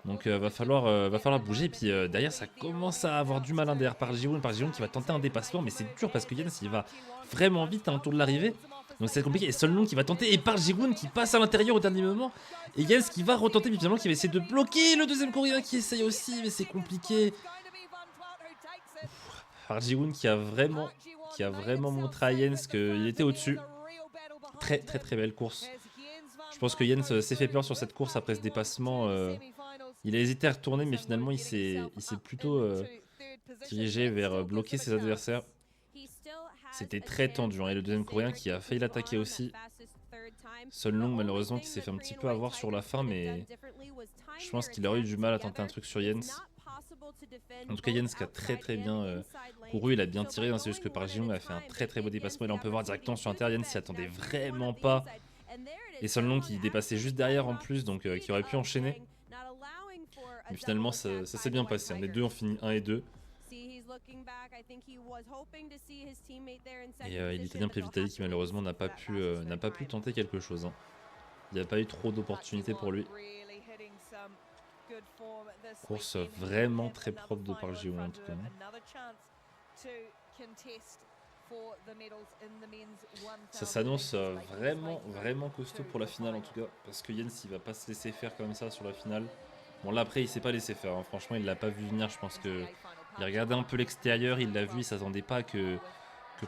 [SPEAKER 1] Donc va falloir bouger. Et puis derrière, ça commence à avoir du malin derrière par Ji-won qui va tenter un dépassement. Mais c'est dur parce que Jens il va vraiment vite à un tour de l'arrivée. Donc c'est compliqué. Et Sun Long qui va tenter. Et par Ji-won qui passe à l'intérieur au dernier moment. Et Jens qui va retenter. Mais finalement qui va essayer de bloquer le 2e Coréen qui essaye aussi. Mais c'est compliqué. Par Ji-won qui a vraiment montré à Jens qu'il était au-dessus. Très très très belle course. Je pense que Jens s'est fait peur sur cette course après ce dépassement. Il a hésité à retourner, mais finalement il s'est plutôt dirigé vers bloquer ses adversaires. C'était très tendu, hein, et le deuxième coréen qui a failli l'attaquer aussi. Sun Long malheureusement qui s'est fait un petit peu avoir sur la fin, mais je pense qu'il aurait eu du mal à tenter un truc sur Jens. En tout cas Jens qui a très bien couru, il a bien tiré, hein, c'est juste que Park Ji-young a fait un très beau dépassement. Et là on peut voir directement sur Inter, Jens s'y attendait vraiment pas. Et Sun Long qui dépassait juste derrière en plus, donc qui aurait pu enchaîner. Mais finalement ça s'est bien passé, hein. Les deux ont fini 1 et 2. Et l'Italien Previtali qui malheureusement n'a pas pu tenter quelque chose, hein. Il n'y a pas eu trop d'opportunités pour lui. Course vraiment très propre de Park Ji-young en tout cas. Ça s'annonce vraiment costaud pour la finale en tout cas, parce que Jens il va pas se laisser faire comme ça sur la finale. Bon là après il s'est pas laissé faire, hein. Franchement il l'a pas vu venir, je pense que il regardait un peu l'extérieur, il l'a vu, il s'attendait pas que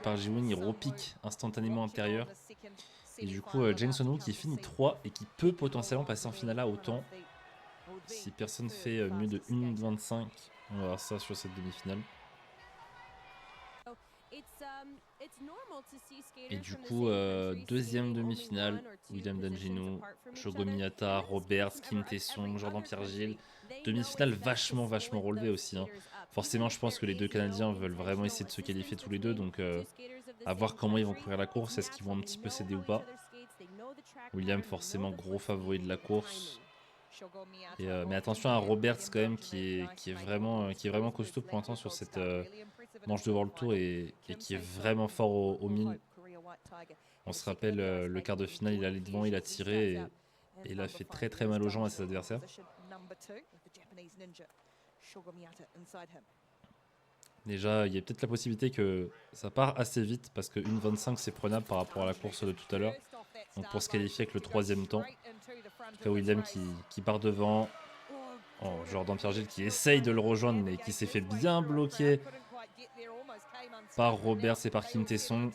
[SPEAKER 1] Park Ji-young il repique instantanément intérieur. Et du coup Jang Sun-woo qui finit 3 et qui peut potentiellement passer en finale à autant. Si personne fait mieux de 1,25, on va voir ça sur cette demi-finale. Et du coup, deuxième demi-finale, William Danjino, Shogo Miyata, Roberts, Kim Tae-sung, Jordan Pierre-Gilles. Demi-finale vachement relevée aussi, hein. Forcément, je pense que les deux Canadiens veulent vraiment essayer de se qualifier tous les deux, donc à voir comment ils vont courir la course, est-ce qu'ils vont un petit peu céder ou pas. William forcément gros favori de la course. Mais attention à Roberts quand même qui est vraiment costaud pour l'instant sur cette manche de World Tour et qui est vraiment fort au 1000. On se rappelle le quart de finale, il allait devant, il a tiré et il a fait très mal aux jambes à ses adversaires. Déjà, il y a peut-être la possibilité que ça part assez vite parce que 1,25 c'est prenable par rapport à la course de tout à l'heure. Donc pour se qualifier avec le troisième temps. En tout cas, William qui part devant. Oh, Jordan Pierre-Gilles qui essaye de le rejoindre mais qui s'est fait bien bloquer par Roberts et par Kim Tae-sung.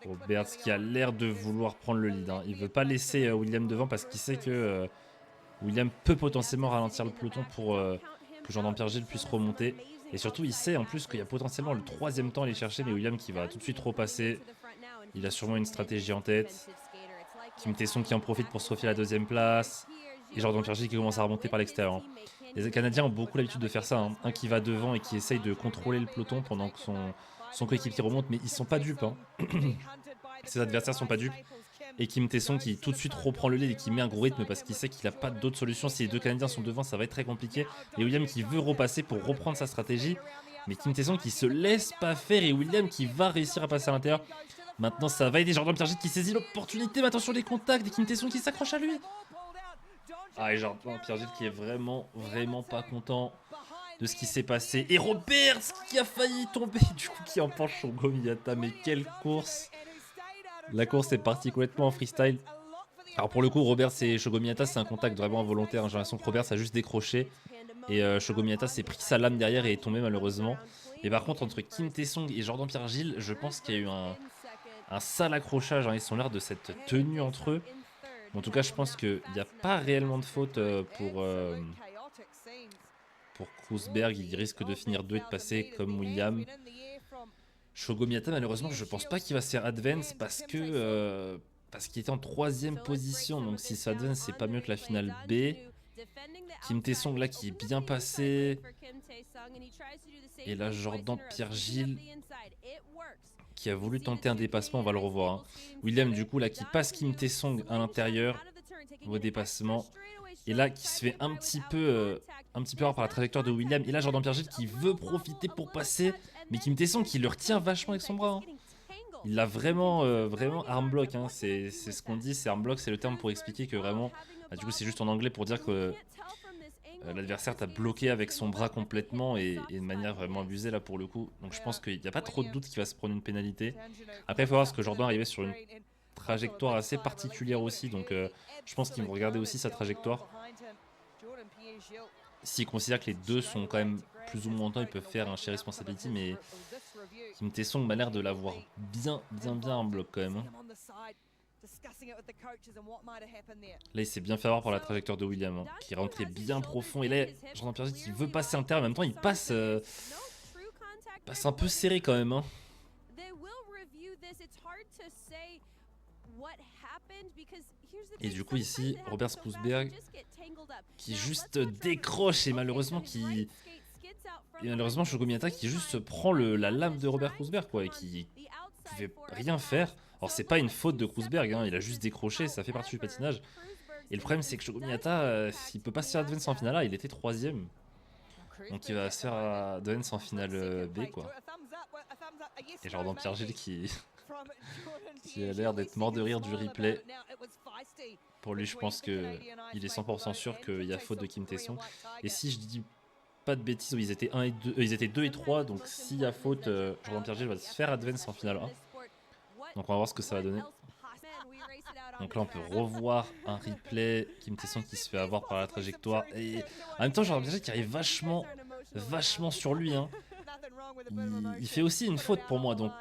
[SPEAKER 1] Roberts qui a l'air de vouloir prendre le lead, hein. Il ne veut pas laisser William devant parce qu'il sait que William peut potentiellement ralentir le peloton pour que Jordan Pierre-Gilles puisse remonter. Et surtout, il sait en plus qu'il y a potentiellement le troisième temps à aller chercher, mais William qui va tout de suite repasser. Il a sûrement une stratégie en tête. Kim Tae-sung qui en profite pour se refier à la deuxième place. Et Jordan Pierre-Gilles qui commence à remonter par l'extérieur. Les Canadiens ont beaucoup l'habitude de faire ça, hein. Un qui va devant et qui essaye de contrôler le peloton pendant que son coéquipier remonte, mais ils sont pas dupes, hein. Ses adversaires sont pas dupes. Et Kim Tae-sung qui tout de suite reprend le lead et qui met un gros rythme parce qu'il sait qu'il n'a pas d'autre solution. Si les deux Canadiens sont devant, ça va être très compliqué. Et William qui veut repasser pour reprendre sa stratégie. Mais Kim Tae-sung qui se laisse pas faire et William qui va réussir à passer à l'intérieur. Maintenant ça va aider Jordan Pierre-Gilles qui saisit l'opportunité. Mais attention les contacts et Kim Tae-sung qui s'accroche à lui. Ah et Jordan Pierre-Gilles qui est vraiment pas content de ce qui s'est passé. Et Roberts qui a failli tomber, du coup qui emporte Shogo Miyata. Mais quelle course! La course est partie complètement en freestyle. Alors pour le coup, Roberts et Shogo Miyata, c'est un contact vraiment involontaire. J'ai l'impression que Roberts a juste décroché. Et Shogo Miyata s'est pris sa lame derrière et est tombé malheureusement. Et par contre, entre Kim Tae-sung et Jordan Pierre-Gilles, je pense qu'il y a eu un sale accrochage, hein. Ils sont l'air de cette tenue entre eux. En tout cas, je pense qu'il n'y a pas réellement de faute pour Kroosberg. Il risque de finir 2 et de passer comme William. Shogo Miyata, malheureusement, je pense pas qu'il va se faire advance parce qu'il était en 3ème position. Donc si ça advance, c'est pas mieux que la finale B. Kim Tae-sung là qui est bien passé. Et là, Jordan Pierre-Gilles qui a voulu tenter un dépassement, on va le revoir, hein. William du coup là qui passe Kim Tae-sung à l'intérieur au dépassement. Et là qui se fait un petit peu avoir par la trajectoire de William. Et là Jordan Pierre-Gilles qui veut profiter pour passer. Mais Kim Tae-sung qui le retient vachement avec son bras, hein. Il l'a vraiment arm block, hein. C'est ce qu'on dit, c'est arm block, c'est le terme pour expliquer que vraiment, du coup c'est juste en anglais pour dire que l'adversaire t'a bloqué avec son bras complètement et de manière vraiment abusée là pour le coup. Donc je pense qu'il n'y a pas trop de doute qu'il va se prendre une pénalité. Après il faut voir ce que Jordan arrivait sur une trajectoire assez particulière aussi, donc je pense qu'ils vont regarder aussi sa trajectoire. S'ils considèrent que les deux sont quand même plus ou moins longtemps, ils peuvent faire un share responsibility, mais Kim Tae-sung m'a l'air de l'avoir bien en bloc quand même, hein. Là, il s'est bien fait avoir par la trajectoire de William, hein, qui est rentré bien profond. Et là, Jordan Pierre qui veut passer un terre, en même temps, il passe un peu serré quand même. Hein. Et du coup, ici, Robert Skrousberg qui juste décroche et malheureusement Shogo Miyata qui juste prend la lame de Robert Skrousberg, quoi, et qui pouvait rien faire. Alors, c'est pas une faute de Skrousberg, hein, il a juste décroché, ça fait partie du patinage. Et le problème, c'est que Shogo Miyata, il peut pas se faire advance en finale A, il était 3ème. Donc il va se faire advance en finale B, quoi. Et Jordan Pierre-Gilles qui a l'air d'être mort de rire du replay. Pour lui, je pense qu'il est 100% sûr qu'il y a faute de Kim Tae-sung. Et si je dis pas de bêtises, ils étaient 1 et 2, ils étaient 2 et 3, donc s'il y a faute, Jordan Pierre-Gilles va se faire advance en finale 1. Donc on va voir ce que ça va donner. Donc là on peut revoir un replay, Kim Tae-sung qui se fait avoir par la trajectoire. Et en même temps Jordan Pierre-Gilles qui arrive vachement sur lui. Hein. Il fait aussi une faute pour moi, donc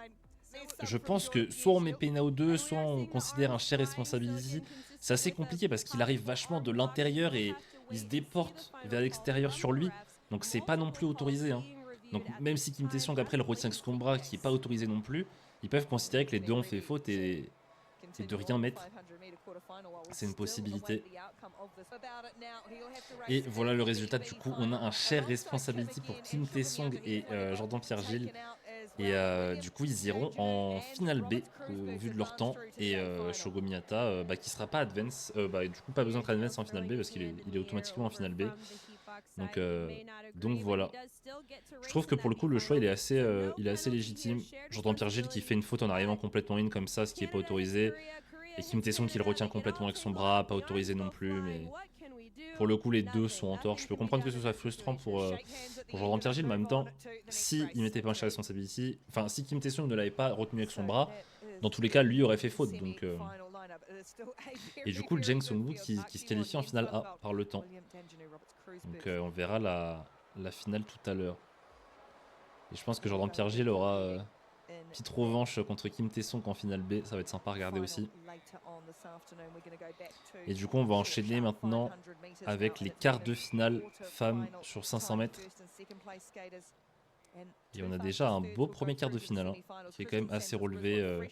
[SPEAKER 1] je pense que soit on met Painao 2, soit on considère un share responsibility. C'est assez compliqué parce qu'il arrive vachement de l'intérieur et il se déporte vers l'extérieur sur lui. Donc c'est pas non plus autorisé. Hein. Donc même si Kim Tae-sung après le retient avec son bras qui est pas autorisé non plus, ils peuvent considérer que les deux ont fait faute et de rien mettre. C'est une possibilité. Et voilà le résultat. Du coup, on a un share responsibility pour Kim Tae-sung et Jordan Pierre-Gilles. Et du coup, ils iront en finale B au vu de leur temps. Et Shogo Miyata, qui sera pas advance, du coup, pas besoin d'être advance en finale B parce qu'il est automatiquement en finale B. Donc voilà. Je trouve que pour le coup, le choix il est assez légitime. Jordan Pierre-Gilles qui fait une faute en arrivant complètement in comme ça, ce qui est pas autorisé. Et Kim Tae-sung qui le retient complètement avec son bras, pas autorisé non plus. Mais pour le coup, les deux sont en tort. Je peux comprendre que ce soit frustrant pour Jordan Pierre-Gilles, mais en même temps, si il mettait pas un share responsibility, enfin si Kim Tae-sung ne l'avait pas retenu avec son bras, dans tous les cas, lui aurait fait faute. Donc, et du coup, Jang Sung-woo qui se qualifie en finale A par le temps. Donc on verra la finale tout à l'heure. Et je pense que Jordan Pierre-Gilles aura petite revanche contre Kim Tae-sung en finale B. Ça va être sympa à regarder aussi. Et du coup, on va enchaîner maintenant avec les quarts de finale femmes sur 500 mètres. Et on a déjà un beau premier quart de finale, hein, qui est quand même assez relevé.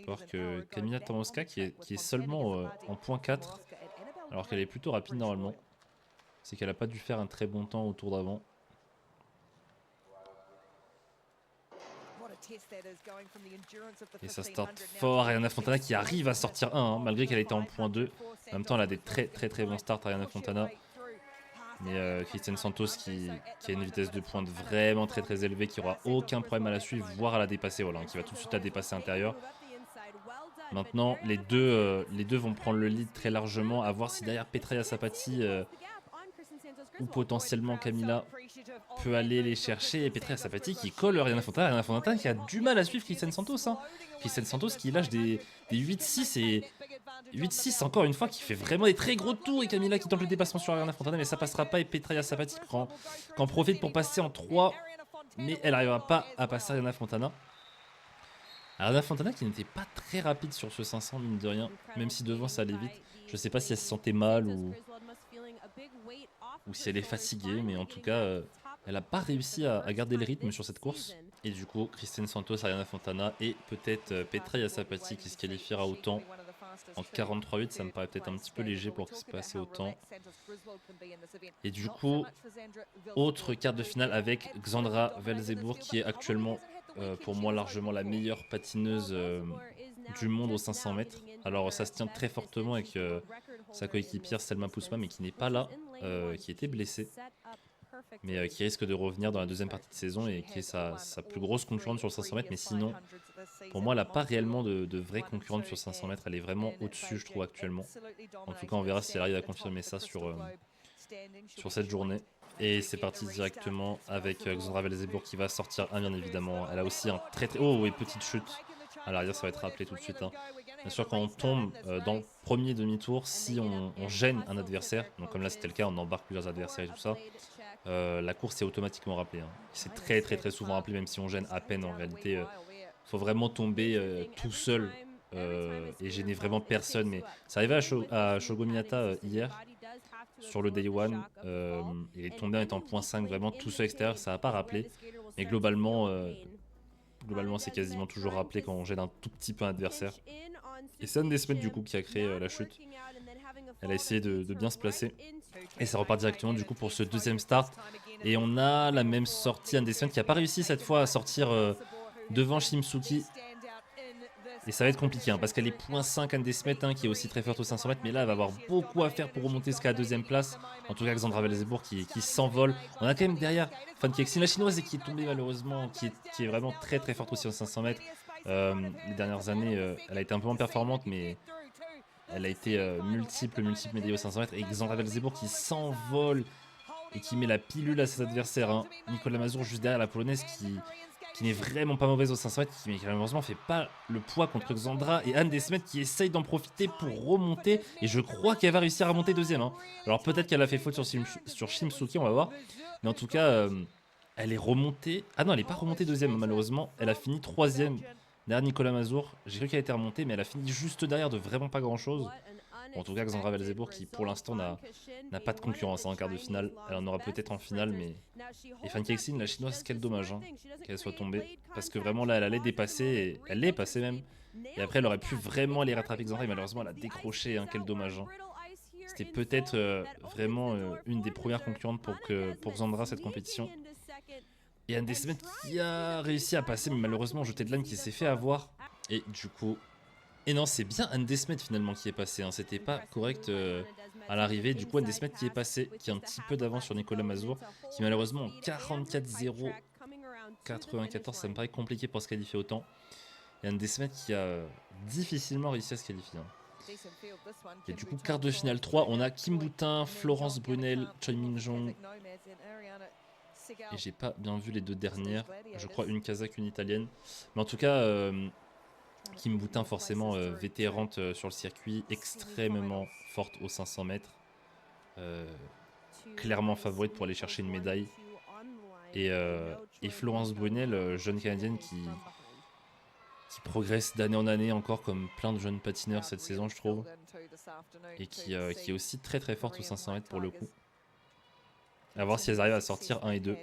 [SPEAKER 1] Alors que Kamila Tomoska qui est seulement en point 4, alors qu'elle est plutôt rapide normalement. C'est qu'elle n'a pas dû faire un très bon temps au tour d'avant. Et ça start fort. Ariana Fontana qui arrive à sortir 1, hein, malgré qu'elle était en point 2. En même temps, elle a des très bons starts, Ariana Fontana. Mais Kristen Santos qui a une vitesse de pointe vraiment très élevée, qui aura aucun problème à la suivre, voire à la dépasser, voilà, qui va tout de suite la dépasser intérieur. Maintenant, les deux vont prendre le lead très largement, à voir si derrière Petraia Sapati ou potentiellement Camila peut aller les chercher. Et Petraia Sapati qui colle Ariana Fontana qui a du mal à suivre Kristen Santos. Hein. Kristen Santos qui lâche des 8-6 et 8-6 encore une fois, qui fait vraiment des très gros tours. Et Camila qui tente le dépassement sur Ariana Fontana, mais ça passera pas. Et Petraia Sapati qui en profite pour passer en 3, mais elle n'arrivera pas à passer Ariana Fontana. Ariana Fontana qui n'était pas très rapide sur ce 500 mine de rien, même si devant ça allait vite. Je sais pas si elle se sentait mal ou si elle est fatiguée, mais en tout cas elle n'a pas réussi à garder le rythme sur cette course. Et du coup Kristen Santos, Ariana Fontana et peut-être Petraia Sapati qui se qualifiera au temps en 43,8, ça me paraît peut-être un petit peu léger pour se passer au temps. Et du coup, autre quart de finale avec Xandra Velzebourg qui est actuellement pour moi largement la meilleure patineuse du monde aux 500 mètres. Alors ça se tient très fortement avec sa coéquipière Selma Pousma, mais qui n'est pas là, qui était blessée, mais qui risque de revenir dans la deuxième partie de saison et qui est sa plus grosse concurrente sur le 500 mètres. Mais sinon, pour moi, elle n'a pas réellement de vraie concurrente sur 500 mètres. Elle est vraiment au-dessus, je trouve, actuellement. En tout cas, on verra si elle arrive à confirmer ça sur cette journée. Et c'est parti directement avec Xandra Velzebourg qui va sortir 1, bien évidemment. Elle a aussi un très... Oh, et petite chute à l'arrière, ça va être rappelé tout de suite. Hein. Bien sûr, quand on tombe dans le premier demi-tour, si on gêne un adversaire, donc comme là c'était le cas, on embarque plusieurs adversaires et tout ça, la course est automatiquement rappelée. Hein. C'est très souvent rappelé, même si on gêne à peine en réalité. Faut vraiment tomber tout seul et gêner vraiment personne. Mais c'est arrivé à Shogo Miyata hier sur le Day One. Il est tombé en étant .5 vraiment tout seul extérieur, ça n'a pas rappelé. Mais globalement, c'est quasiment toujours rappelé quand on gêne un tout petit peu un adversaire. Et c'est Anne Desmet du coup qui a créé la chute. Elle a essayé de bien se placer. Et ça repart directement du coup pour ce deuxième start. Et on a la même sortie, Anne Desmet qui n'a pas réussi cette fois à sortir devant Shimsuki. Et ça va être compliqué parce qu'elle est .5 Anne Desmet qui est aussi très forte aux 500 mètres. Mais là elle va avoir beaucoup à faire pour remonter jusqu'à la deuxième place. En tout cas Xandra Velzebourg qui s'envole. On a quand même derrière Fan Kexin, la chinoise, et qui est tombée malheureusement, qui est vraiment très très forte aussi aux 500 mètres. Les dernières années, elle a été un peu moins performante, mais elle a été multiple médaillée aux 500 mètres. Et Xandra Velzebourg qui s'envole et qui met la pilule à ses adversaires. Nicolas Mazur juste derrière la polonaise qui n'est vraiment pas mauvaise aux 500 mètres, qui malheureusement fait pas le poids contre Xandra. Et Anne Desmet qui essaye d'en profiter pour remonter. Et je crois qu'elle va réussir à remonter deuxième. Alors peut-être qu'elle a fait faute sur Shimsuki, on va voir. Mais en tout cas, elle est remontée. Ah non, elle n'est pas remontée deuxième malheureusement. Elle a fini troisième derrière Nicolas Mazur. J'ai cru qu'elle était remontée, mais elle a fini juste derrière de vraiment pas grand chose. Bon, en tout cas, Xandra Velzebourg qui pour l'instant n'a pas de concurrence en quart de finale. Elle en aura peut-être en finale, mais. Et Fan Kexin, la chinoise, quel dommage qu'elle soit tombée. Parce que vraiment là, elle allait dépasser, et elle l'est passée même. Et après, elle aurait pu vraiment aller rattraper Xandra, et malheureusement, elle a décroché. Quel dommage. C'était peut-être vraiment une des premières concurrentes pour Xandra cette compétition. Et Anne Desmet qui a réussi à passer, mais malheureusement, jeté de l'âne qui s'est fait avoir. Et du coup. Et non, c'est bien Anne Desmet finalement qui est passé. C'était pas correct à l'arrivée. Du coup, Anne Desmet qui est passé, qui a un petit peu d'avance sur Nicolas Mazur, qui malheureusement en 44-0, 94, ça me paraît compliqué pour se qualifier autant. Et Anne Desmet qui a difficilement réussi à se qualifier. Et du coup, quart de finale 3, on a Kim Boutin, Florence Brunel, Choi Min-jong. Et j'ai pas bien vu les deux dernières. Je crois une kazakh, une italienne. Mais en tout cas. Kim Boutin forcément vétérante sur le circuit, extrêmement forte aux 500 mètres, clairement favorite pour aller chercher une médaille. Et Florence Brunel, jeune canadienne qui progresse d'année en année encore comme plein de jeunes patineurs cette saison je trouve. Et qui est aussi très très forte aux 500 mètres pour le coup. À voir si elles arrivent à sortir 1 et 2.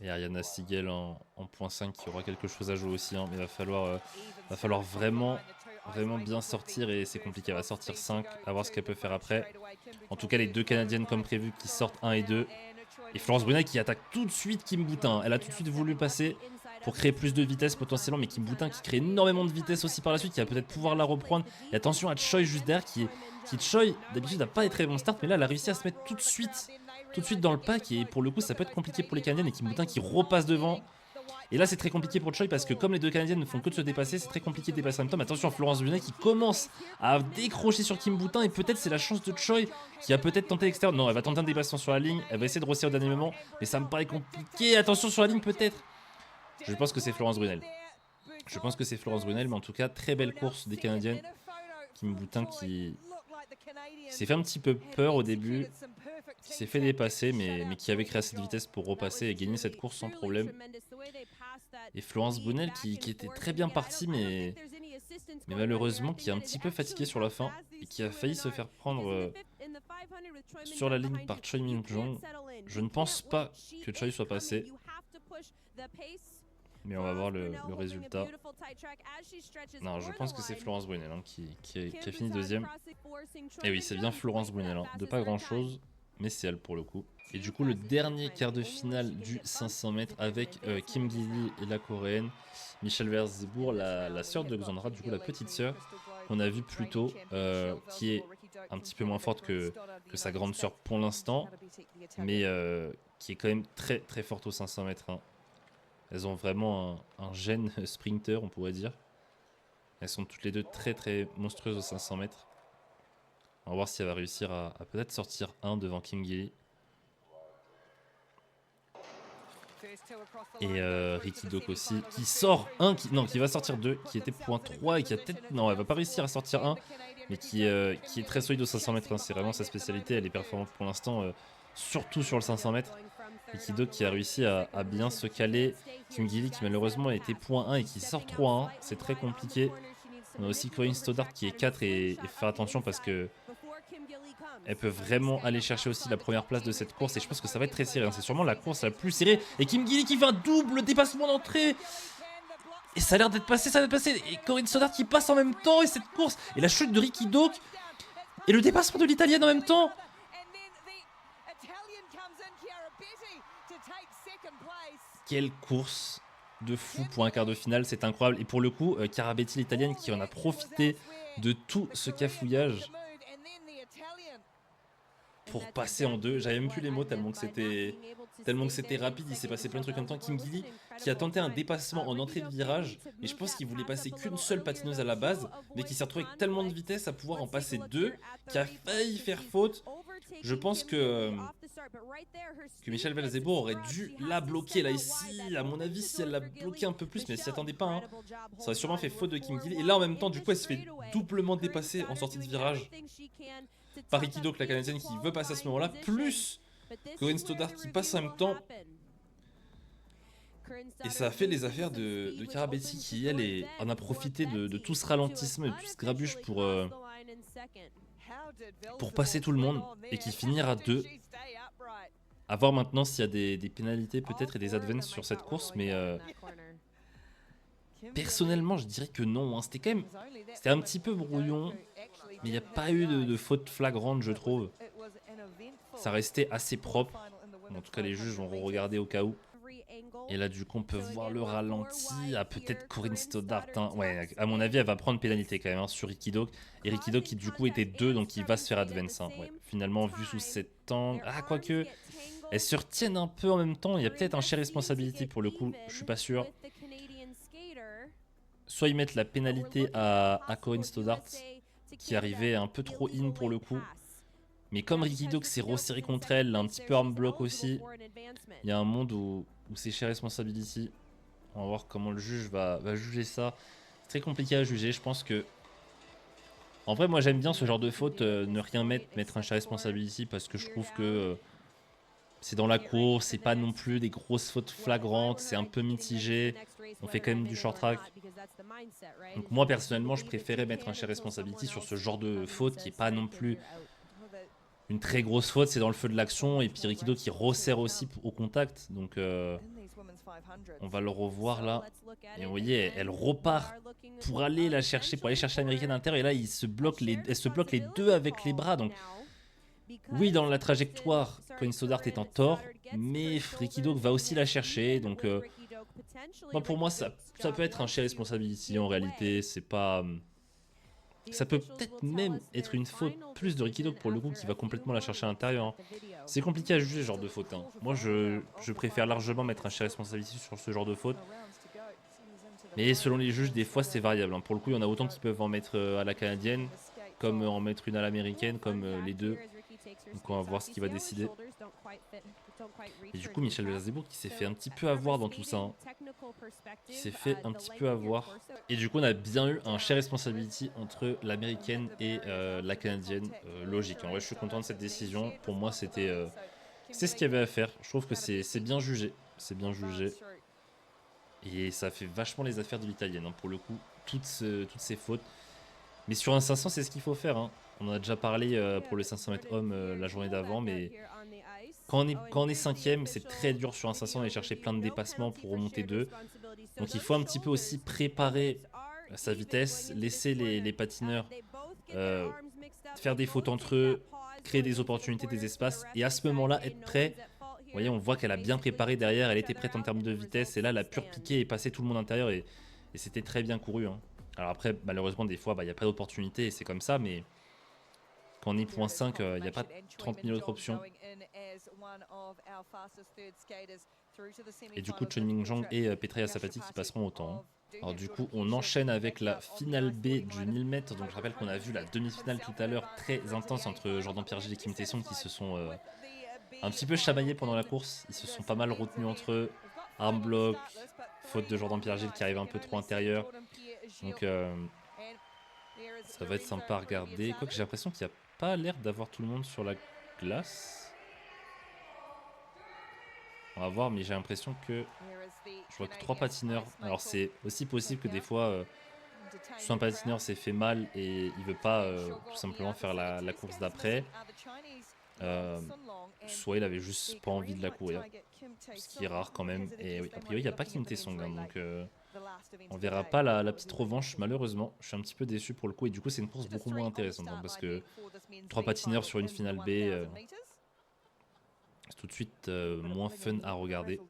[SPEAKER 1] Et Ariana Sigel en .5 qui aura quelque chose à jouer aussi. Mais il va falloir vraiment bien sortir et c'est compliqué. Elle va sortir 5, à voir ce qu'elle peut faire après. En tout cas, les deux Canadiennes comme prévu qui sortent 1 et 2. Et Florence Brunel qui attaque tout de suite Kim Boutin. Elle a tout de suite voulu passer pour créer plus de vitesse potentiellement. Mais Kim Boutin qui crée énormément de vitesse aussi par la suite, qui va peut-être pouvoir la reprendre. Et attention à Choi juste derrière qui Choi d'habitude n'a pas des très bons starts. Mais là, elle a réussi à se mettre tout de suite dans le pack. Et pour le coup, ça peut être compliqué pour les Canadiennes. Et Kim Boutin qui repasse devant. Et là, c'est très compliqué pour Choi parce que comme les deux Canadiennes ne font que de se dépasser, c'est très compliqué de dépasser en même temps. Mais attention à Florence Brunel qui commence à décrocher sur Kim Boutin. Et peut-être c'est la chance de Choi qui a peut-être tenté l'extérieur. Non, elle va tenter un dépassement sur la ligne. Elle va essayer de rosser au dernier moment. Mais ça me paraît compliqué. Attention sur la ligne peut-être. Je pense que c'est Florence Brunel. Mais en tout cas, très belle course des Canadiennes. Kim Boutin qui s'est fait un petit peu peur au début, qui s'est fait dépasser, mais qui avait créé assez de vitesse pour repasser et gagner cette course sans problème. Et Florence Brunel qui était très bien partie, mais malheureusement qui est un petit peu fatiguée sur la fin et qui a failli se faire prendre sur la ligne par Choi Min-jong. Je ne pense pas que Choi soit passé. Mais on va voir le résultat. Non, je pense que c'est Florence Brunel qui a fini deuxième. Et oui, c'est bien Florence Brunel. De pas grand chose, mais c'est elle pour le coup. Et du coup, le dernier quart de finale du 500 mètres avec Kim Gilly et la coréenne. Michelle Velzebourg, la sœur de Xandra, du coup la petite sœur qu'on a vue plus tôt, qui est un petit peu moins forte que sa grande sœur pour l'instant, mais qui est quand même très très forte aux 500 mètres. Elles ont vraiment un gène sprinter, on pourrait dire. Elles sont toutes les deux très très monstrueuses aux 500 mètres. On va voir si elle va réussir à peut-être sortir 1 devant Kim Gilly. Et Ricky Dock aussi, qui sort 1, qui va sortir 2, qui était .3 et qui a peut-être... Non, elle va pas réussir à sortir 1, mais qui est très solide aux 500 mètres. C'est vraiment sa spécialité, elle est performante pour l'instant surtout sur le 500 mètres. Rikki qui a réussi à bien se caler. Kim Gilly qui malheureusement a été point 1 et qui sort 3-1. C'est très compliqué. On a aussi Corinne Stoddart qui est 4 et faire attention parce que elle peut vraiment aller chercher aussi la première place de cette course et je pense que ça va être très serré. Hein. C'est sûrement la course la plus serrée. Et Kim Gilly qui fait un double dépassement d'entrée. Et ça a l'air d'être passé, ça va être passé. Et Corinne Stoddart qui passe en même temps et cette course. Et la chute de Rikki Doak. Et le dépassement de l'italienne en même temps. Quelle course de fou pour un quart de finale, c'est incroyable. Et pour le coup, Chiara Betti l'italienne qui en a profité de tout ce cafouillage pour passer en deux. J'avais même plus les mots tellement que c'était rapide. Il s'est passé plein de trucs en même temps. Kim Gilly qui a tenté un dépassement en entrée de virage. Et je pense qu'il voulait passer qu'une seule patineuse à la base, mais qui s'est retrouvé avec tellement de vitesse à pouvoir en passer deux, qui a failli faire faute. Je pense que Michelle Velzebo aurait dû la bloquer là ici. À mon avis, si elle l'a bloqué un peu plus, mais elle s'y attendait pas, hein, ça aurait sûrement fait faute de Kim Gilly. Et là, en même temps, du coup, elle se fait doublement dépasser en sortie de virage par Rikki Doak, la canadienne, qui veut passer à ce moment-là, plus Corinne Stoddart qui passe en même temps. Et ça a fait les affaires de Chiara Betti qui, elle, en a profité de tout ce ralentissement et de tout ce grabuge pour passer tout le monde et qui finira à 2. À voir maintenant s'il y a des pénalités peut-être et des advances sur cette course, mais personnellement je dirais que non. Hein. C'était un petit peu brouillon, mais il n'y a pas eu de faute flagrante, je trouve. Ça restait assez propre. En tout cas, les juges vont regarder au cas où. Et là, du coup, on peut voir le ralenti à peut-être Corinne Stoddart. Hein. Ouais, à mon avis, elle va prendre pénalité quand même hein, sur Rikki Doak. Et Rikki Doak qui, du coup, était 2, donc il va se faire advance. Hein. Ouais. Finalement, vu sous cet angle. Ah, quoique, elles se retiennent un peu en même temps. Il y a peut-être un share responsibility pour le coup, je suis pas sûr. Soit ils mettent la pénalité à Corinne Stoddart, qui arrivait un peu trop in pour le coup. Mais comme Rikki Doak s'est resserré contre elle, un petit peu arm block aussi, il y a un monde où c'est share responsibility. On va voir comment le juge va juger ça. C'est très compliqué à juger, je pense que... En vrai, moi j'aime bien ce genre de faute, ne rien mettre un share responsibility parce que je trouve que c'est dans la course, c'est pas non plus des grosses fautes flagrantes, c'est un peu mitigé. On fait quand même du short track. Donc moi personnellement, je préférais mettre un share responsibility sur ce genre de faute qui est pas non plus une très grosse faute, c'est dans le feu de l'action. Et puis Rikki Doak qui resserre aussi au contact. Donc on va le revoir là. Et vous voyez, elle repart pour aller la chercher, pour aller chercher l'américaine à l'intérieur. Et là, elle se bloque les deux avec les bras. Donc oui, dans la trajectoire, Corinne Stoddart est en tort. Mais Rikki Doak va aussi la chercher. Donc moi, pour moi, ça peut être un share responsibility en réalité. C'est pas... Ça peut peut-être même être une faute plus de Rikki Doak pour le coup qui va complètement la chercher à l'intérieur. Hein. C'est compliqué à juger ce genre de faute. Hein. Moi je préfère largement mettre un share responsibility sur ce genre de faute. Mais selon les juges, des fois c'est variable. Hein. Pour le coup, il y en a autant qui peuvent en mettre à la canadienne, comme en mettre une à l'américaine, comme les deux. Donc on va voir ce qu'il va décider. Et du coup, Michelle Velzebo qui s'est fait un petit peu avoir dans tout ça. Hein. Qui s'est fait un petit peu avoir. Et du coup, on a bien eu un share responsibility entre l'américaine et la canadienne. Logique. En vrai, je suis content de cette décision. Pour moi, c'était c'est ce qu'il y avait à faire. Je trouve que c'est bien jugé. C'est bien jugé. Et ça fait vachement les affaires de l'italienne. Hein, pour le coup, toutes ces fautes. Mais sur un 500, c'est ce qu'il faut faire. Hein. On en a déjà parlé pour le 500 mètres homme la journée d'avant, mais quand on est cinquième, c'est très dur sur un 500 d'aller chercher plein de dépassements pour remonter 2. Donc il faut un petit peu aussi préparer sa vitesse, laisser les patineurs faire des fautes entre eux, créer des opportunités, des espaces, et à ce moment-là être prêt. Vous voyez, on voit qu'elle a bien préparé derrière, elle était prête en termes de vitesse, et là elle a pu repiquer et passer tout le monde intérieur, et c'était très bien couru. Hein. Alors après, malheureusement, des fois, il n'y a pas d'opportunité, et c'est comme ça, mais quand on est point 5, il n'y a pas 30 000 autres options. Et du coup, Chen Mingjong et Petra Sapati qui passeront au temps. Alors du coup, on enchaîne avec la finale B du 1000 mètres. Donc je rappelle qu'on a vu la demi-finale tout à l'heure très intense entre Jordan Pierre-Gilles et Kim Tae-sung qui se sont un petit peu chamaillés pendant la course. Ils se sont pas mal retenus entre eux. Arm block, faute de Jordan Pierre-Gilles qui arrive un peu trop intérieur. Donc ça va être sympa à regarder. Quoique j'ai l'impression qu'il n'y a pas l'air d'avoir tout le monde sur la glace. On va voir, mais j'ai l'impression que je vois que 3 patineurs. Alors c'est aussi possible que des fois, soit un patineur s'est fait mal et il veut pas tout simplement faire la course d'après, euh, soit il avait juste pas envie de la courir, ce qui est rare quand même. Et oui, a priori il n'y a pas Kim Tae-sung, hein, donc on verra pas la petite revanche malheureusement. Je suis un petit peu déçu pour le coup et du coup c'est une course beaucoup moins intéressante hein, parce que 3 patineurs sur une finale B, c'est tout de suite moins fun à regarder.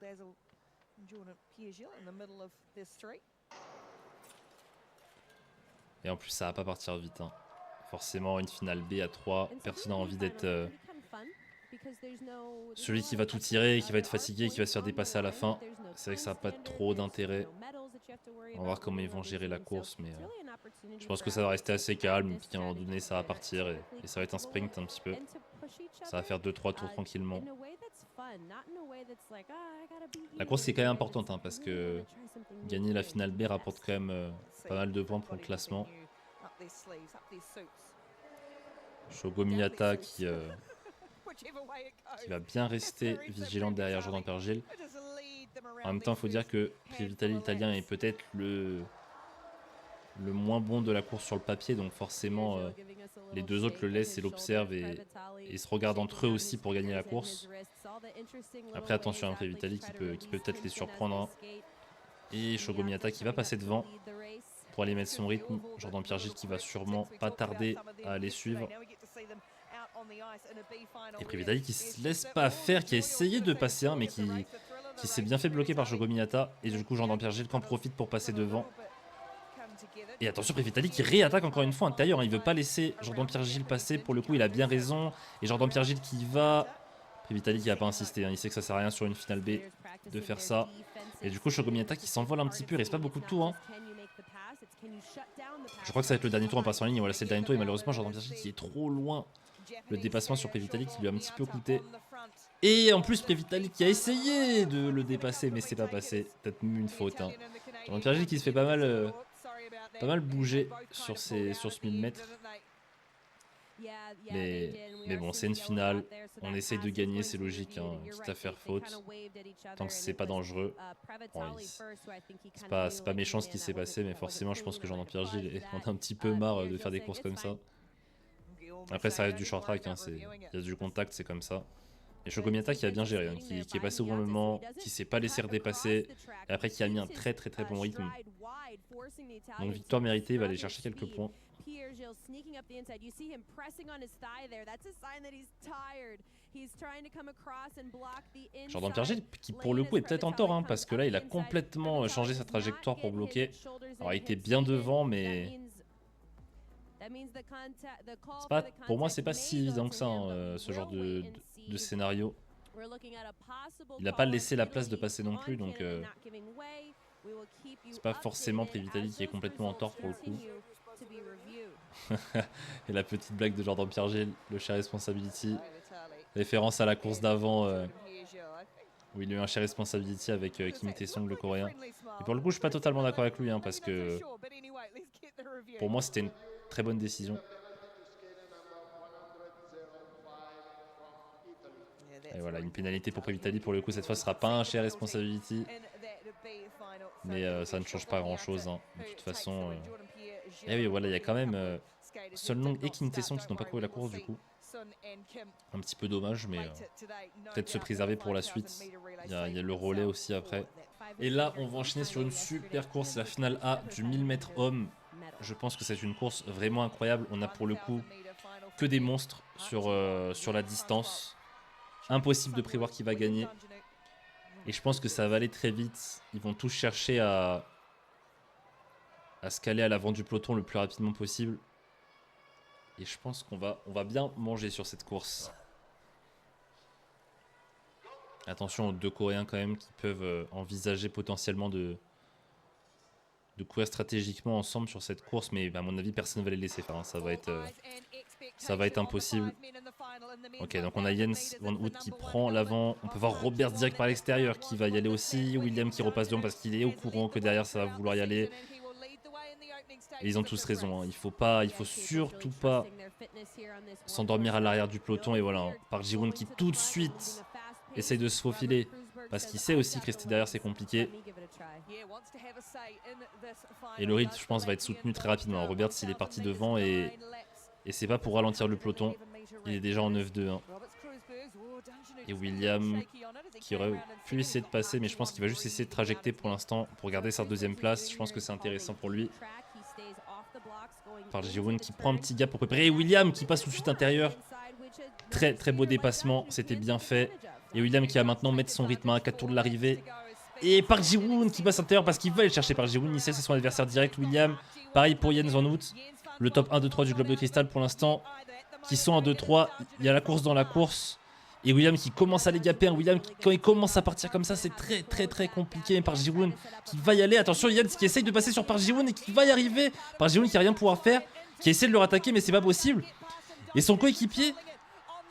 [SPEAKER 1] Et en plus ça va pas partir vite hein. Forcément une finale B à 3, personne n'a envie d'être celui qui va tout tirer, qui va être fatigué, qui va se faire dépasser à la fin. C'est vrai que ça n'a pas trop d'intérêt. On va voir comment ils vont gérer la course, mais je pense que ça va rester assez calme. Puis à un moment donné, ça va partir et ça va être un sprint un petit peu. Ça va faire 2-3 tours tranquillement. La course est quand même importante hein, parce que gagner la finale B rapporte quand même pas mal de points pour le classement. Shogo Miyata qui va bien rester vigilant derrière Jordan Pergel. En même temps, il faut dire que Previtali l'italien est peut-être le moins bon de la course sur le papier, donc forcément les deux autres le laissent et l'observent et se regardent entre eux aussi pour gagner la course. Après attention à Previtali qui peut peut-être les surprendre. Hein. Et Shogo Miyata qui va passer devant pour aller mettre son rythme. Jordan Pergel qui va sûrement pas tarder à aller suivre. Et Previtali qui se laisse pas faire, qui a essayé de passer un mais qui s'est bien fait bloquer par Shogo Miyata. Et du coup Jordan Pergel qui en profite pour passer devant. Et attention Previtali qui réattaque encore une fois intérieur, hein. Il veut pas laisser Jordan Pergel passer, pour le coup il a bien raison. Et Jordan Pergel qui va... Previtali qui a pas insisté, hein. Il sait que ça sert à rien sur une finale B de faire ça. Et du coup Shogo Miyata qui s'envole un petit peu, il reste pas beaucoup de tours. Hein. Je crois que ça va être le dernier tour en passant en ligne, voilà c'est le dernier tour et malheureusement Jordan Pergel qui est trop loin. Le dépassement sur Previtali qui lui a un petit peu coûté. Et en plus Previtali qui a essayé de le dépasser mais c'est pas passé, peut-être une faute. Hein. Jordan Pergel qui se fait pas mal bouger sur ce 1000 mètres. Mais bon, c'est une finale. On essaye de gagner, c'est logique, hein, quitte à faire faute. Tant que c'est pas dangereux. Bon, c'est pas méchant ce qui s'est passé, mais forcément, je pense que Jordan Pergel en a un petit peu marre de faire des courses comme ça. Après, ça reste du short track, hein, il y a du contact, c'est comme ça. Et Shogo Miyata qui a bien géré, hein, qui est passé au bon moment, qui s'est pas laissé redépasser, et après qui a mis un très bon rythme. Donc victoire méritée, il va aller chercher quelques points. Jordan Pergel qui pour le coup est peut-être en tort, hein, parce que là il a complètement changé sa trajectoire pour bloquer. Alors il était bien devant, mais... pour moi c'est pas si évident que ça, hein, ce genre de scénario. Il n'a pas laissé la place de passer non plus, donc c'est pas forcément Previtali qui est complètement en tort pour le coup. Et la petite blague de Jordan Pergel, le share responsibility, référence à la course d'avant où il a eu un share responsibility avec Kim Tae-sung le coréen. Et pour le coup je suis pas totalement d'accord avec lui, hein, parce que pour moi c'était une très bonne décision. Et voilà, une pénalité pour Previtali, pour le coup cette fois ce sera pas un share responsibility. Mais ça ne change pas grand chose, hein. De toute façon. Et oui, voilà, il y a quand même Sun Long et Kim Tae-sung qui n'ont pas couru la course du coup. Un petit peu dommage, mais peut-être se préserver pour la suite. Il y a le relais aussi après. Et là, on va enchaîner sur une super course, la finale A du 1000 mètres hommes. Je pense que c'est une course vraiment incroyable. On a pour le coup que des monstres sur la distance. Impossible de prévoir qui va gagner. Et je pense que ça va aller très vite. Ils vont tous chercher à se caler à l'avant du peloton le plus rapidement possible. Et je pense qu'on va bien manger sur cette course. Attention aux deux Coréens quand même qui peuvent envisager potentiellement de courir stratégiquement ensemble sur cette course. Mais à mon avis, personne ne va les laisser faire. Hein. Ça va être impossible. Ok, donc on a Jens Van Hout qui prend l'avant. On peut voir Robert direct par l'extérieur qui va y aller aussi. William qui repasse devant parce qu'il est au courant que derrière ça va vouloir y aller. Et ils ont tous raison. Hein. Il faut surtout pas s'endormir à l'arrière du peloton. Et voilà, Park Ji-won qui tout de suite essaye de se faufiler. Parce qu'il sait aussi que rester derrière c'est compliqué. Et le rythme, je pense, va être soutenu très rapidement. Roberts, il est parti devant et c'est pas pour ralentir le peloton. Il est déjà en 9-2. Et William qui aurait pu essayer de passer, mais je pense qu'il va juste essayer de trajecter pour l'instant pour garder sa deuxième place. Je pense que c'est intéressant pour lui. Par Jiwoon qui prend un petit gap pour préparer. Et William qui passe tout de suite intérieur. Très très beau dépassement, c'était bien fait. Et William qui va maintenant mettre son rythme à 4 tours de l'arrivée. Et Park Ji-woon qui passe intérieur parce qu'il veut aller chercher Park Ji-woon. Il sait c'est son adversaire direct. William, pareil pour Jens Van Hout. Le top 1, 2, 3 du Globe de Cristal pour l'instant. Qui sont 1, 2, 3. Il y a la course dans la course. Et William qui commence à les gaper. William qui, quand il commence à partir comme ça, c'est très très très compliqué. Park Ji-woon qui va y aller. Attention, Jens qui essaye de passer sur Park Ji-woon et qui va y arriver. Park Ji-woon qui n'a rien pouvoir faire. Qui essaie de le rattaquer mais c'est pas possible. Et son coéquipier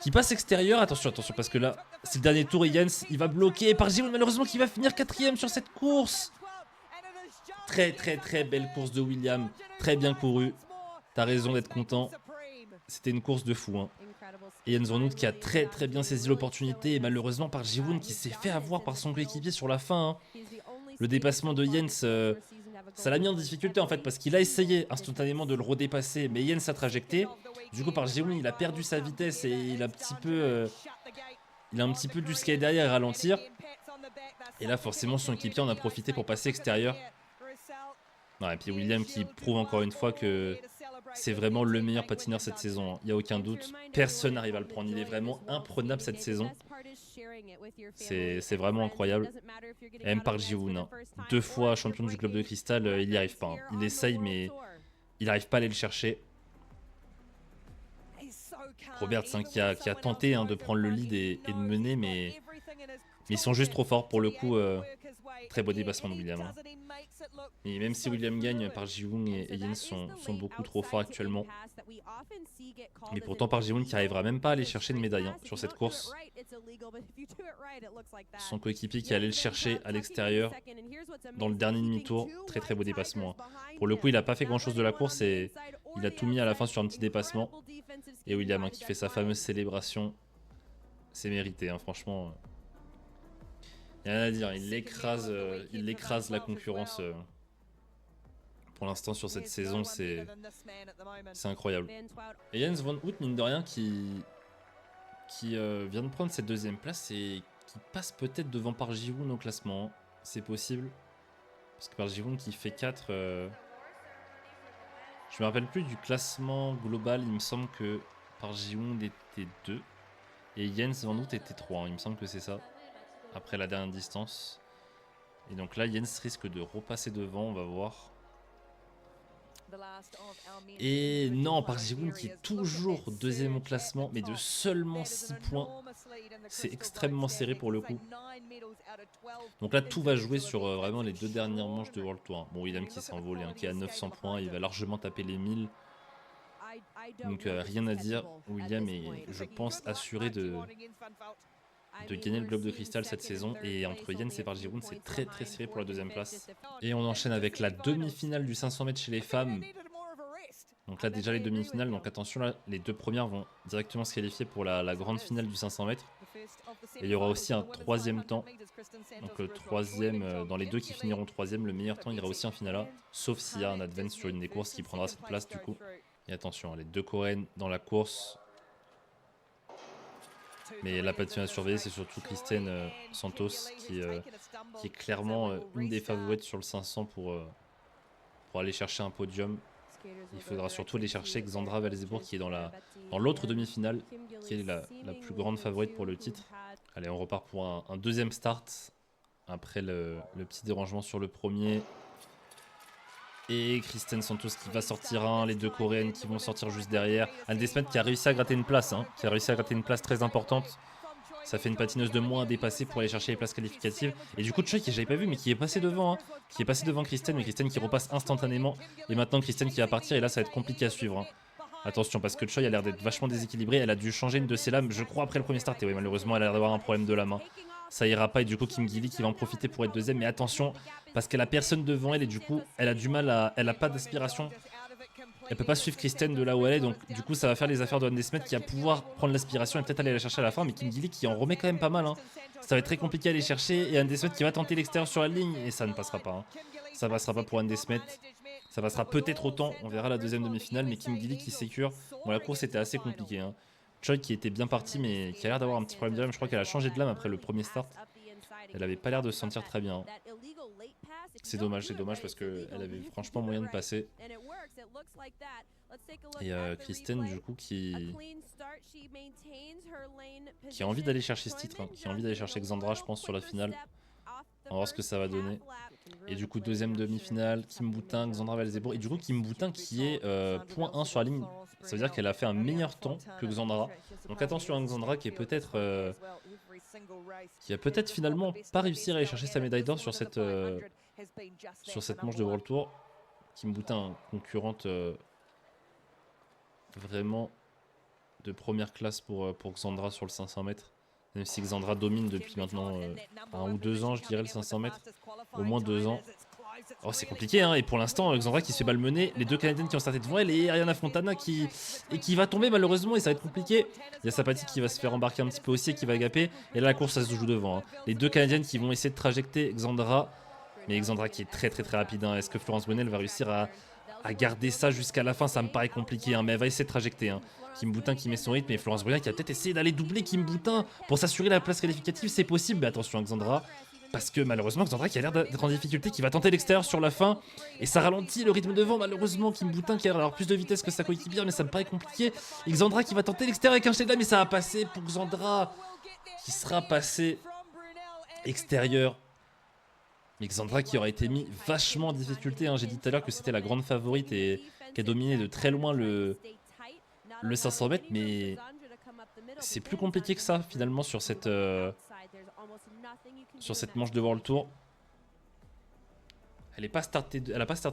[SPEAKER 1] qui passe extérieur. Attention, attention, parce que là, c'est le dernier tour et Jens, il va bloquer. Par Ji-woon, malheureusement, qui va finir 4ème sur cette course. Très, très, très belle course de William. Très bien couru. T'as raison d'être content. C'était une course de fou. Hein. Et Jens Van Hout qui a très, très bien saisi l'opportunité. Et malheureusement, par Ji-woon qui s'est fait avoir par son coéquipier sur la fin. Hein. Le dépassement de Jens, ça l'a mis en difficulté en fait, parce qu'il a essayé instantanément de le redépasser. Mais Jens a trajecté. Du coup, par Ji-woon, il a perdu sa vitesse et il a un petit peu dû skater derrière et ralentir. Et là, forcément, son équipier en a profité pour passer extérieur. Ouais, et puis William qui prouve encore une fois que c'est vraiment le meilleur patineur cette saison. Il n'y a aucun doute. Personne n'arrive à le prendre. Il est vraiment imprenable cette saison. C'est vraiment incroyable. Et même Park Ji-woon, hein. 2 fois champion du Globe de Cristal, il n'y arrive pas. Hein. Il essaye, mais il n'arrive pas à aller le chercher. Roberts hein, qui a tenté hein, de prendre le lead et de mener, mais ils sont juste trop forts pour le coup. Très beau dépassement de William. Hein. Et même si William gagne, Park Ji-woon et Jens sont beaucoup trop forts actuellement. Mais pourtant Park Ji-woon qui n'arrivera même pas à aller chercher une médaille hein, sur cette course. Son coéquipier qui allait le chercher à l'extérieur dans le dernier demi-tour. Très très beau dépassement. Hein. Pour le coup il n'a pas fait grand chose de la course et il a tout mis à la fin sur un petit dépassement. Et William hein, qui fait sa fameuse célébration. C'est mérité hein, franchement. Il n'y a rien à dire, il écrase la concurrence pour l'instant sur cette saison, c'est incroyable. Et Jens Van Hout, mine de rien, qui vient de prendre cette deuxième place et qui passe peut-être devant Park Ji-woon au classement. Hein. C'est possible. Parce que Park Ji-woon qui fait 4... Je me rappelle plus du classement global, il me semble que Park Ji-woon était 2 et Jens Van Hout était 3, hein. Il me semble que c'est ça. Après la dernière distance. Et donc là, Jens risque de repasser devant, on va voir. Et non, Park Ji-woon qui est toujours deuxième au classement, mais de seulement 6 points. C'est extrêmement serré pour le coup. Donc là, tout va jouer sur vraiment les 2 dernières manches de World Tour. Bon, William qui s'est envolé, hein, qui est à 900 points, il va largement taper les 1000. Donc rien à dire, William est, je pense, assuré de gagner le Globe de Cristal cette saison. Et entre Jens et Park Ji-woon, c'est très très serré pour la deuxième place. Et on enchaîne avec la demi-finale du 500 mètres chez les femmes. Donc là déjà les demi-finales, donc attention là, les 2 premières vont directement se qualifier pour la grande finale du 500 mètres. Et il y aura aussi un 3e temps. Donc le 3e, dans les 2 qui finiront 3e, le meilleur temps ira aussi en finale, sauf s'il y a un advance sur une des courses qui prendra cette place du coup. Et attention, les 2 Coréennes dans la course. Mais la patinage à surveiller, c'est surtout Kristen Santos qui est clairement une des favorites sur le 500 pour aller chercher un podium. Il faudra surtout aller chercher Xandra Valzebourg qui est dans l'autre demi-finale, qui est la plus grande favorite pour le titre. Allez, on repart pour un deuxième start après le petit dérangement sur le premier. Et Kristen Santos qui va sortir un, les 2 Coréennes qui vont sortir juste derrière. Anne Desmet qui a réussi à gratter une place, hein, qui a réussi à gratter une place très importante. Ça fait une patineuse de moins à dépasser pour aller chercher les places qualificatives. Et du coup, Choi, que j'avais pas vu, mais qui est passé devant, hein, qui est passé devant Kristen, mais Kristen qui repasse instantanément. Et maintenant, Kristen qui va partir, et là, ça va être compliqué à suivre. Hein. Attention, parce que Choi a l'air d'être vachement déséquilibrée. Elle a dû changer une de ses lames, je crois, après le premier start. Et oui, malheureusement, elle a l'air d'avoir un problème de lame. Hein. Ça ira pas, et du coup, Kim Gilly qui va en profiter pour être deuxième. Mais attention, parce qu'elle a personne devant elle, et du coup, elle a du mal à. Elle a pas d'aspiration Elle peut pas suivre Kristen de là où elle est, donc du coup ça va faire les affaires de Anne Desmet qui va pouvoir prendre l'aspiration et peut-être aller la chercher à la fin, mais Kim Gilly qui en remet quand même pas mal. Hein. Ça va être très compliqué à aller chercher et Anne Desmet qui va tenter l'extérieur sur la ligne et ça ne passera pas. Hein. Ça passera pas pour Anne Desmet. Ça passera peut-être autant, on verra la deuxième demi-finale, mais Kim Gilly qui sécure. Bon, la course était assez compliquée. Hein. Choi qui était bien parti mais qui a l'air d'avoir un petit problème de lame. Je crois qu'elle a changé de lame après le premier start. Elle avait pas l'air de se sentir très bien. C'est dommage parce qu'elle avait franchement moyen de passer. Et Kristen du coup qui a envie d'aller chercher ce titre, hein, qui a envie d'aller chercher Xandra je pense sur la finale. On va voir ce que ça va donner. Et du coup deuxième demi-finale, Kim Boutin, Xandra Velzebourg. Et du coup Kim Boutin qui est point 1 sur la ligne. Ça veut dire qu'elle a fait un meilleur temps que Xandra. Donc attention à Xandra qui est peut-être qui va peut-être finalement pas réussir à aller chercher sa médaille d'or sur cette manche de World Tour. Kim Boutin, concurrente vraiment de première classe pour Xandra sur le 500 mètres. Même si Xandra domine depuis maintenant 1 ou 2 ans, je dirais, le 500 mètres. Au moins 2 ans. Oh, c'est compliqué, hein. Et pour l'instant, Xandra qui se fait malmener. Les deux Canadiennes qui ont starté devant elle et Ariana Fontana qui va tomber malheureusement et ça va être compliqué. Il y a Sapati qui va se faire embarquer un petit peu aussi et qui va gaper. Et là, la course, ça se joue devant. Hein. Les deux Canadiennes qui vont essayer de trajecter Xandra. Mais Xandra qui est très rapide. Hein. Est-ce que Florence Brunel va réussir à garder ça jusqu'à la fin? Ça me paraît compliqué, hein. Mais elle va essayer de trajecter. Hein. Kim Boutin qui met son rythme et Florence Brunel qui a peut-être essayé d'aller doubler Kim Boutin pour s'assurer la place qualificative. C'est possible, mais attention à Xandra. Parce que malheureusement Xandra qui a l'air d'être en difficulté, qui va tenter l'extérieur sur la fin. Et ça ralentit le rythme devant malheureusement. Kim Boutin qui a l'air d'avoir plus de vitesse que sa coéquipière, mais ça me paraît compliqué. Et Xandra qui va tenter l'extérieur avec un shade là, mais ça va passer pour Xandra qui sera passé extérieur. Mais Xandra qui aurait été mis vachement en difficulté. Hein. J'ai dit tout à l'heure que c'était la grande favorite et qui a dominé de très loin le 500 mètres. Mais c'est plus compliqué que ça finalement sur cette manche de World Tour. Elle n'a pas starté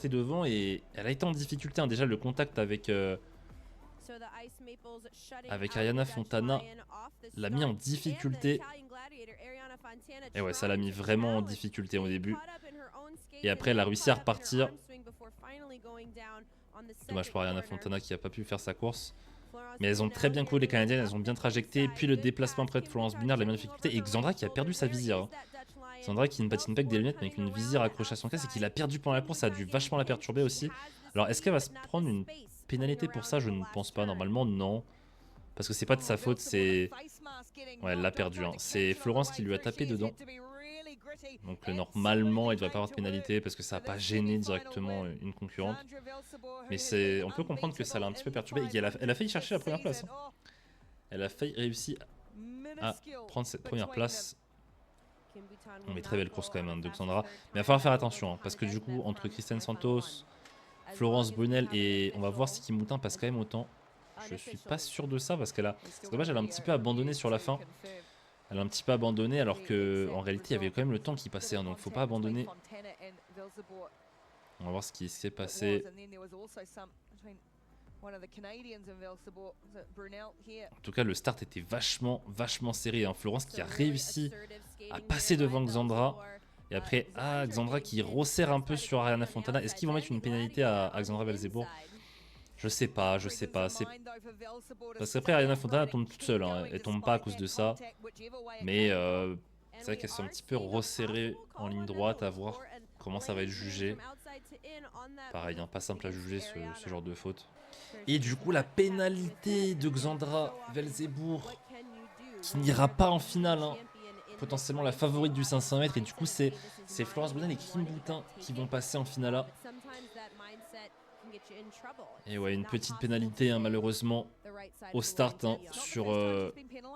[SPEAKER 1] devant et elle a été en difficulté. Hein. Déjà le contact avec Ariana Fontana l'a mis en difficulté. Et ouais, ça l'a mis vraiment en difficulté au début. Et après, elle a réussi à repartir. Dommage pour Ariana Fontana qui n'a pas pu faire sa course. Mais elles ont très bien couru les Canadiennes, elles ont bien trajecté. Et puis le déplacement près de Florence Brunel l'a mis en difficulté. Et Xandra qui a perdu sa visière. Hein. Xandra qui ne patine pas avec des lunettes mais avec une visière accrochée à son casque et qui l'a perdu pendant la course. Ça a dû vachement la perturber aussi. Alors est-ce qu'elle va se prendre une pénalité pour ça? Je ne pense pas. Normalement, non. Parce que c'est pas de sa faute, c'est... Ouais, elle l'a perdu. Hein. C'est Florence qui lui a tapé dedans. Donc normalement, elle ne devrait pas avoir de pénalité parce que ça n'a pas gêné directement une concurrente. Mais on peut comprendre que ça l'a un petit peu perturbé et elle a failli chercher la première place. Hein. Elle a failli réussir à prendre cette première place. On met très belle course quand même hein, de Xandra. Mais il va falloir faire attention hein, parce que du coup, entre Kristen Santos, Florence Brunel et on va voir si Kim Boutin passe quand même autant. Je suis pas sûr de ça parce qu'elle a... C'est dommage, elle a un petit peu abandonné sur la fin. Elle a un petit peu abandonné alors que en réalité il y avait quand même le temps qui passait. Hein, donc faut pas abandonner. On va voir ce qui s'est passé. En tout cas le start était vachement serré. Hein. Florence qui a réussi à passer devant Xandra. Et après Xandra qui resserre un peu sur Ariana Fontana. Est-ce qu'ils vont mettre une pénalité à Xandra Velzebourg? Je sais pas. Parce qu'après Ariana Fontana tombe toute seule, hein. Elle tombe pas à cause de ça. Mais c'est vrai qu'elles sont un petit peu resserrées en ligne droite, à voir comment ça va être jugé. Pareil, hein, pas simple à juger ce genre de faute. Et du coup la pénalité de Xandra Velzebourg qui n'ira pas en finale. Hein. Potentiellement la favorite du 500 mètres. Et du coup c'est Florence Brunel et Kim Boutin qui vont passer en finale là. Et ouais, une petite pénalité hein, malheureusement au start hein, sur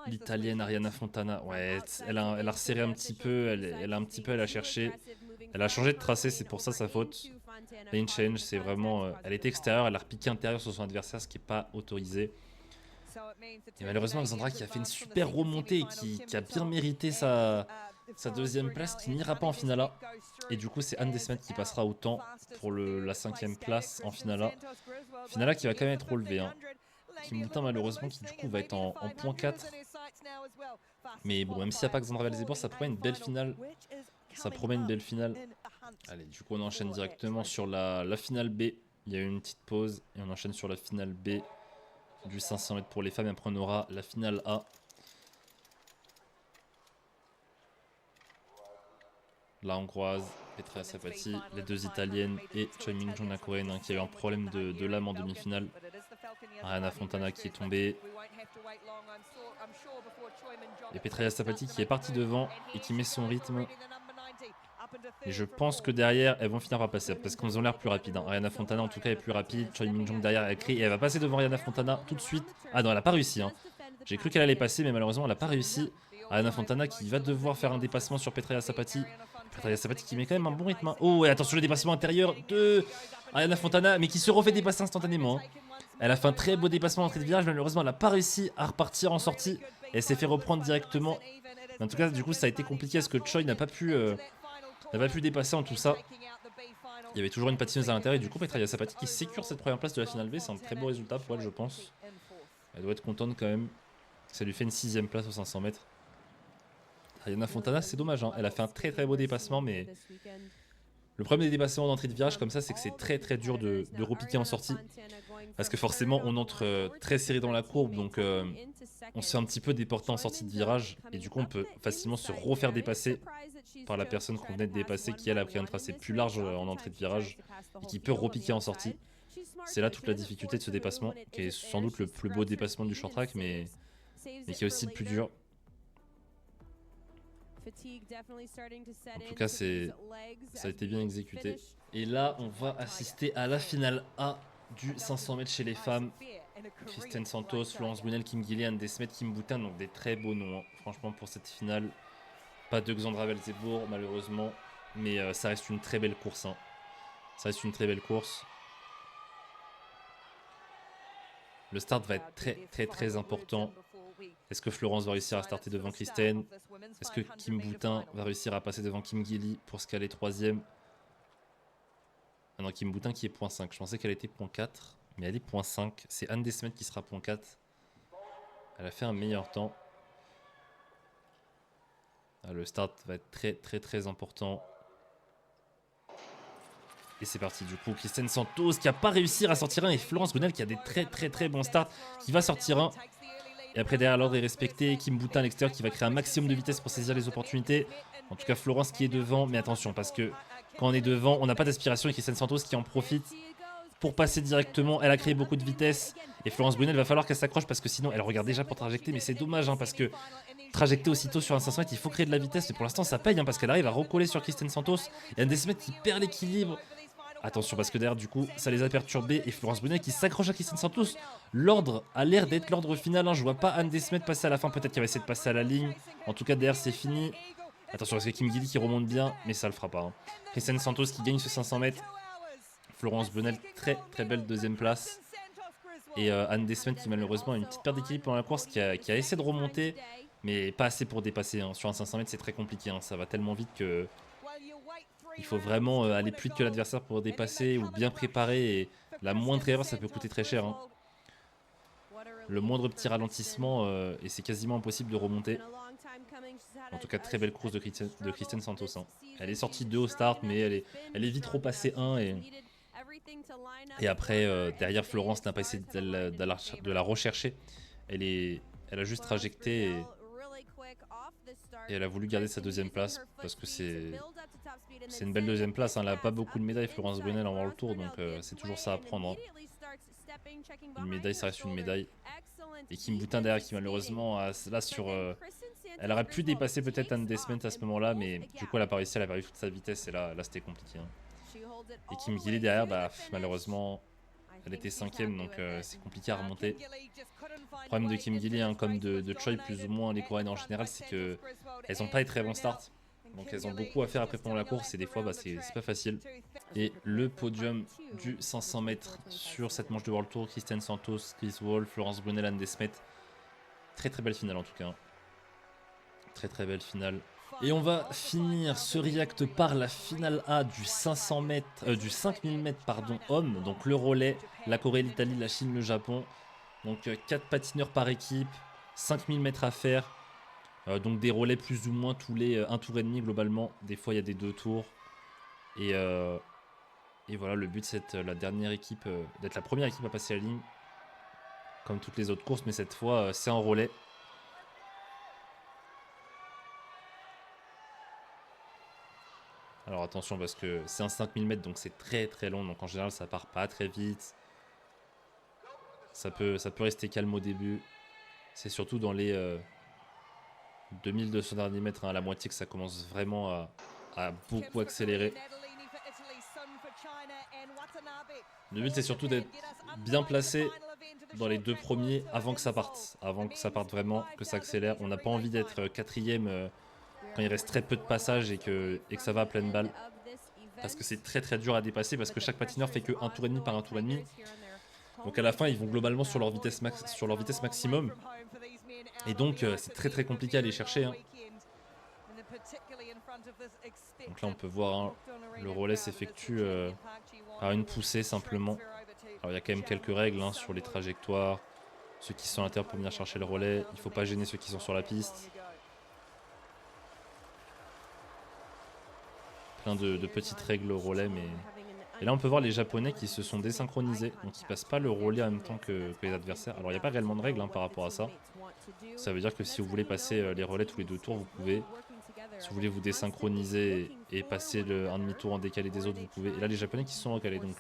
[SPEAKER 1] l'italienne Ariana Fontana. Ouais, elle a resserré un petit peu, elle a cherché. Elle a changé de tracé, c'est pour ça sa faute. Lane change, c'est vraiment... elle était extérieure, elle a repiqué intérieur sur son adversaire, ce qui n'est pas autorisé. Et malheureusement, Xandra qui a fait une super remontée et qui a bien mérité sa deuxième place, qui n'ira pas en finale. Et du coup, c'est Anne Desmet qui passera au temps pour la 5e place en finale. Finale qui va quand même être relevée. Hein. Kim Boutin, malheureusement, qui du coup va être en point 4. Mais bon, même s'il n'y a pas Xandra Velzebourg, ça promet une belle finale. Allez, du coup, on enchaîne directement sur la finale B. Il y a eu une petite pause et on enchaîne sur la finale B du 500 mètres pour les femmes. Et après on aura la finale A. La hongroise, Petra Sapati, les deux italiennes et Choi Min-jung, la coréenne, hein, qui a eu un problème de lame en demi-finale. Ariana Fontana qui est tombée. Et Petra Sapati qui est partie devant et qui met son rythme. Et je pense que derrière, elles vont finir par passer parce qu'elles ont l'air plus rapides. Hein. Ariana Fontana en tout cas est plus rapide. Choi Min-jung derrière, elle crie et elle va passer devant Ariana Fontana tout de suite. Ah non, elle n'a pas réussi. Hein. J'ai cru qu'elle allait passer, mais malheureusement, elle n'a pas réussi. Ariana Fontana qui va devoir faire un dépassement sur Petra Sapati. Petra Sapati qui met quand même un bon rythme. Hein. Oh, et attention, le dépassement intérieur de Ariana Fontana, mais qui se refait dépasser instantanément. Hein. Elle a fait un très beau dépassement en entrée de virage, mais malheureusement, elle n'a pas réussi à repartir en sortie. Elle s'est fait reprendre directement. Mais en tout cas, du coup, ça a été compliqué parce que Choi n'a pas pu dépasser en tout ça. Il y avait toujours une patineuse à l'intérieur et du coup Petra Sapati qui sécure cette première place de la finale B, c'est un très beau résultat pour elle je pense. Elle doit être contente quand même. Ça lui fait une 6ème place aux 500 mètres. Ariana Fontana c'est dommage, hein. Elle a fait un très beau dépassement mais le problème des dépassements d'entrée de virage comme ça c'est que c'est très dur de repiquer en sortie. Parce que forcément on entre très serré dans la courbe donc on se fait un petit peu déporter en sortie de virage et du coup on peut facilement se refaire dépasser par la personne qu'on venait de dépasser qui elle a pris un tracé plus large en entrée de virage et qui peut repiquer en sortie. C'est là toute la difficulté de ce dépassement qui est sans doute le plus beau dépassement du short track mais qui est aussi le plus dur. En tout cas ça a été bien exécuté. Et là on va assister à la finale A du 500 mètres chez les femmes. Kristen Santos, Florence Brunel, Kim Gilly, Anne Desmet, Kim Boutin, donc des très beaux noms hein. Franchement pour cette finale. Pas de Xandra Belzebourg malheureusement, mais ça reste une très belle course. Hein. Ça reste une très belle course. Le start va être très important. Est-ce que Florence va réussir à starter devant Kristen? Est-ce que Kim Boutin va réussir à passer devant Kim Gilly pour se caler 3ème? Ah non, Kim Boutin qui est point 5. Je pensais qu'elle était point 4, mais elle est point 5. C'est Anne Desmet qui sera point 4. Elle a fait un meilleur temps. Ah, le start va être très important. Et c'est parti du coup, Kristen Santos qui n'a pas réussi à sortir un et Florence Brunel qui a des très bons starts qui va sortir un. Et après derrière l'ordre est respecté, Kim Boutin à l'extérieur qui va créer un maximum de vitesse pour saisir les opportunités. En tout cas Florence qui est devant, mais attention parce que quand on est devant, on n'a pas d'aspiration et Kristen Santos qui en profite pour passer directement. Elle a créé beaucoup de vitesse et Florence Brunel va falloir qu'elle s'accroche parce que sinon elle regarde déjà pour trajecter, mais c'est dommage hein, parce que trajecter aussitôt sur un 500 mètres, il faut créer de la vitesse, mais pour l'instant ça paye hein, parce qu'elle arrive à recoller sur Kristen Santos et un Desmet qui perd l'équilibre. Attention parce que derrière du coup ça les a perturbés et Florence Brunel qui s'accroche à Kristen Santos. L'ordre a l'air d'être l'ordre final, hein. Je vois pas Anne Desmet passer à la fin, peut-être qu'elle va essayer de passer à la ligne. En tout cas derrière c'est fini. Attention parce que Kim Gilly qui remonte bien, mais ça le fera pas. Hein. Kristen Santos qui gagne ce 500 mètres. Florence Brunel très belle 2ème place. Et Anne Desmet qui malheureusement a une petite perte d'équilibre pendant la course qui a essayé de remonter. Mais pas assez pour dépasser. Hein. Sur un 500 mètres c'est très compliqué, hein. Ça va tellement vite que... Il faut vraiment aller plus vite que l'adversaire pour dépasser ou bien préparer et la moindre erreur ça peut coûter très cher. Hein. Le moindre petit ralentissement et c'est quasiment impossible de remonter. En tout cas très belle course de Kristen Santos. Hein. Elle est sortie 2 au start mais elle est vite repassée 1 et après derrière Florence n'a pas essayé de la rechercher. Elle a juste trajecté et elle a voulu garder sa 2ème place parce que c'est une belle 2ème place. Hein. Elle n'a pas beaucoup de médailles, Florence Brunel, en World Tour, donc c'est toujours ça à prendre. Hein. Une médaille, ça reste une médaille. Et Kim Boutin derrière qui malheureusement, là sur... elle aurait pu dépasser peut-être Anne Desmet à ce moment-là, mais du coup elle a pas réussi, elle a perdu toute sa vitesse et là c'était compliqué. Hein. Et Kim Gilly derrière, bah, malheureusement, elle était 5ème, donc c'est compliqué à remonter. Le problème de Kim Gilly, hein, comme de Choi plus ou moins les Coréennes en général, c'est qu'elles n'ont pas été très bons starts. Donc elles ont beaucoup à faire après pendant la course et des fois bah, c'est pas facile. Et le podium du 500 mètres sur cette manche de World Tour, Kristen Santos, Chris Wall, Florence Brunel, Anne Desmet. Très belle finale en tout cas. Très belle finale. Et on va finir ce react par la finale A du 500 mètres, du 5000 mètres pardon, hommes. Donc le relais, la Corée, l'Italie, la Chine, le Japon. Donc 4 patineurs par équipe, 5000 mètres à faire. Donc des relais plus ou moins tous les 1 tour et demi globalement. Des fois il y a des 2 tours. Et Et voilà, le but c'est d'être la dernière équipe, d'être la première équipe à passer la ligne. Comme toutes les autres courses, mais cette fois c'est en relais. Alors attention parce que c'est un 5000 mètres donc c'est très très long. Donc en général ça part pas très vite. Ça peut rester calme au début. C'est surtout dans les 2200 derniers mètres, hein, à la moitié, que ça commence vraiment à beaucoup accélérer. Le but c'est surtout d'être bien placé dans les deux premiers avant que ça parte. Avant que ça parte vraiment, que ça accélère. On n'a pas envie d'être quatrième quand il reste très peu de passages et que ça va à pleine balle. Parce que c'est très très dur à dépasser parce que chaque patineur fait que un tour et demi par un tour et demi. Donc à la fin ils vont globalement sur leur vitesse maximum. Et donc c'est très très compliqué à aller chercher. Hein. Donc là on peut voir, hein, le relais s'effectue par une poussée simplement. Alors il y a quand même quelques règles, hein, sur les trajectoires. Ceux qui sont à l'intérieur pour venir chercher le relais. Il ne faut pas gêner ceux qui sont sur la piste. Plein de petites règles au relais, mais... Et là on peut voir les japonais qui se sont désynchronisés. Donc ils passent pas le relais en même temps que les adversaires. Alors il n'y a pas réellement de règles, hein, par rapport à ça. Ça veut dire que si vous voulez passer les relais tous les 2 tours, vous pouvez. Si vous voulez vous désynchroniser et passer un demi-tour en décalé des autres, vous pouvez. Et là les japonais qui se sont recalés, donc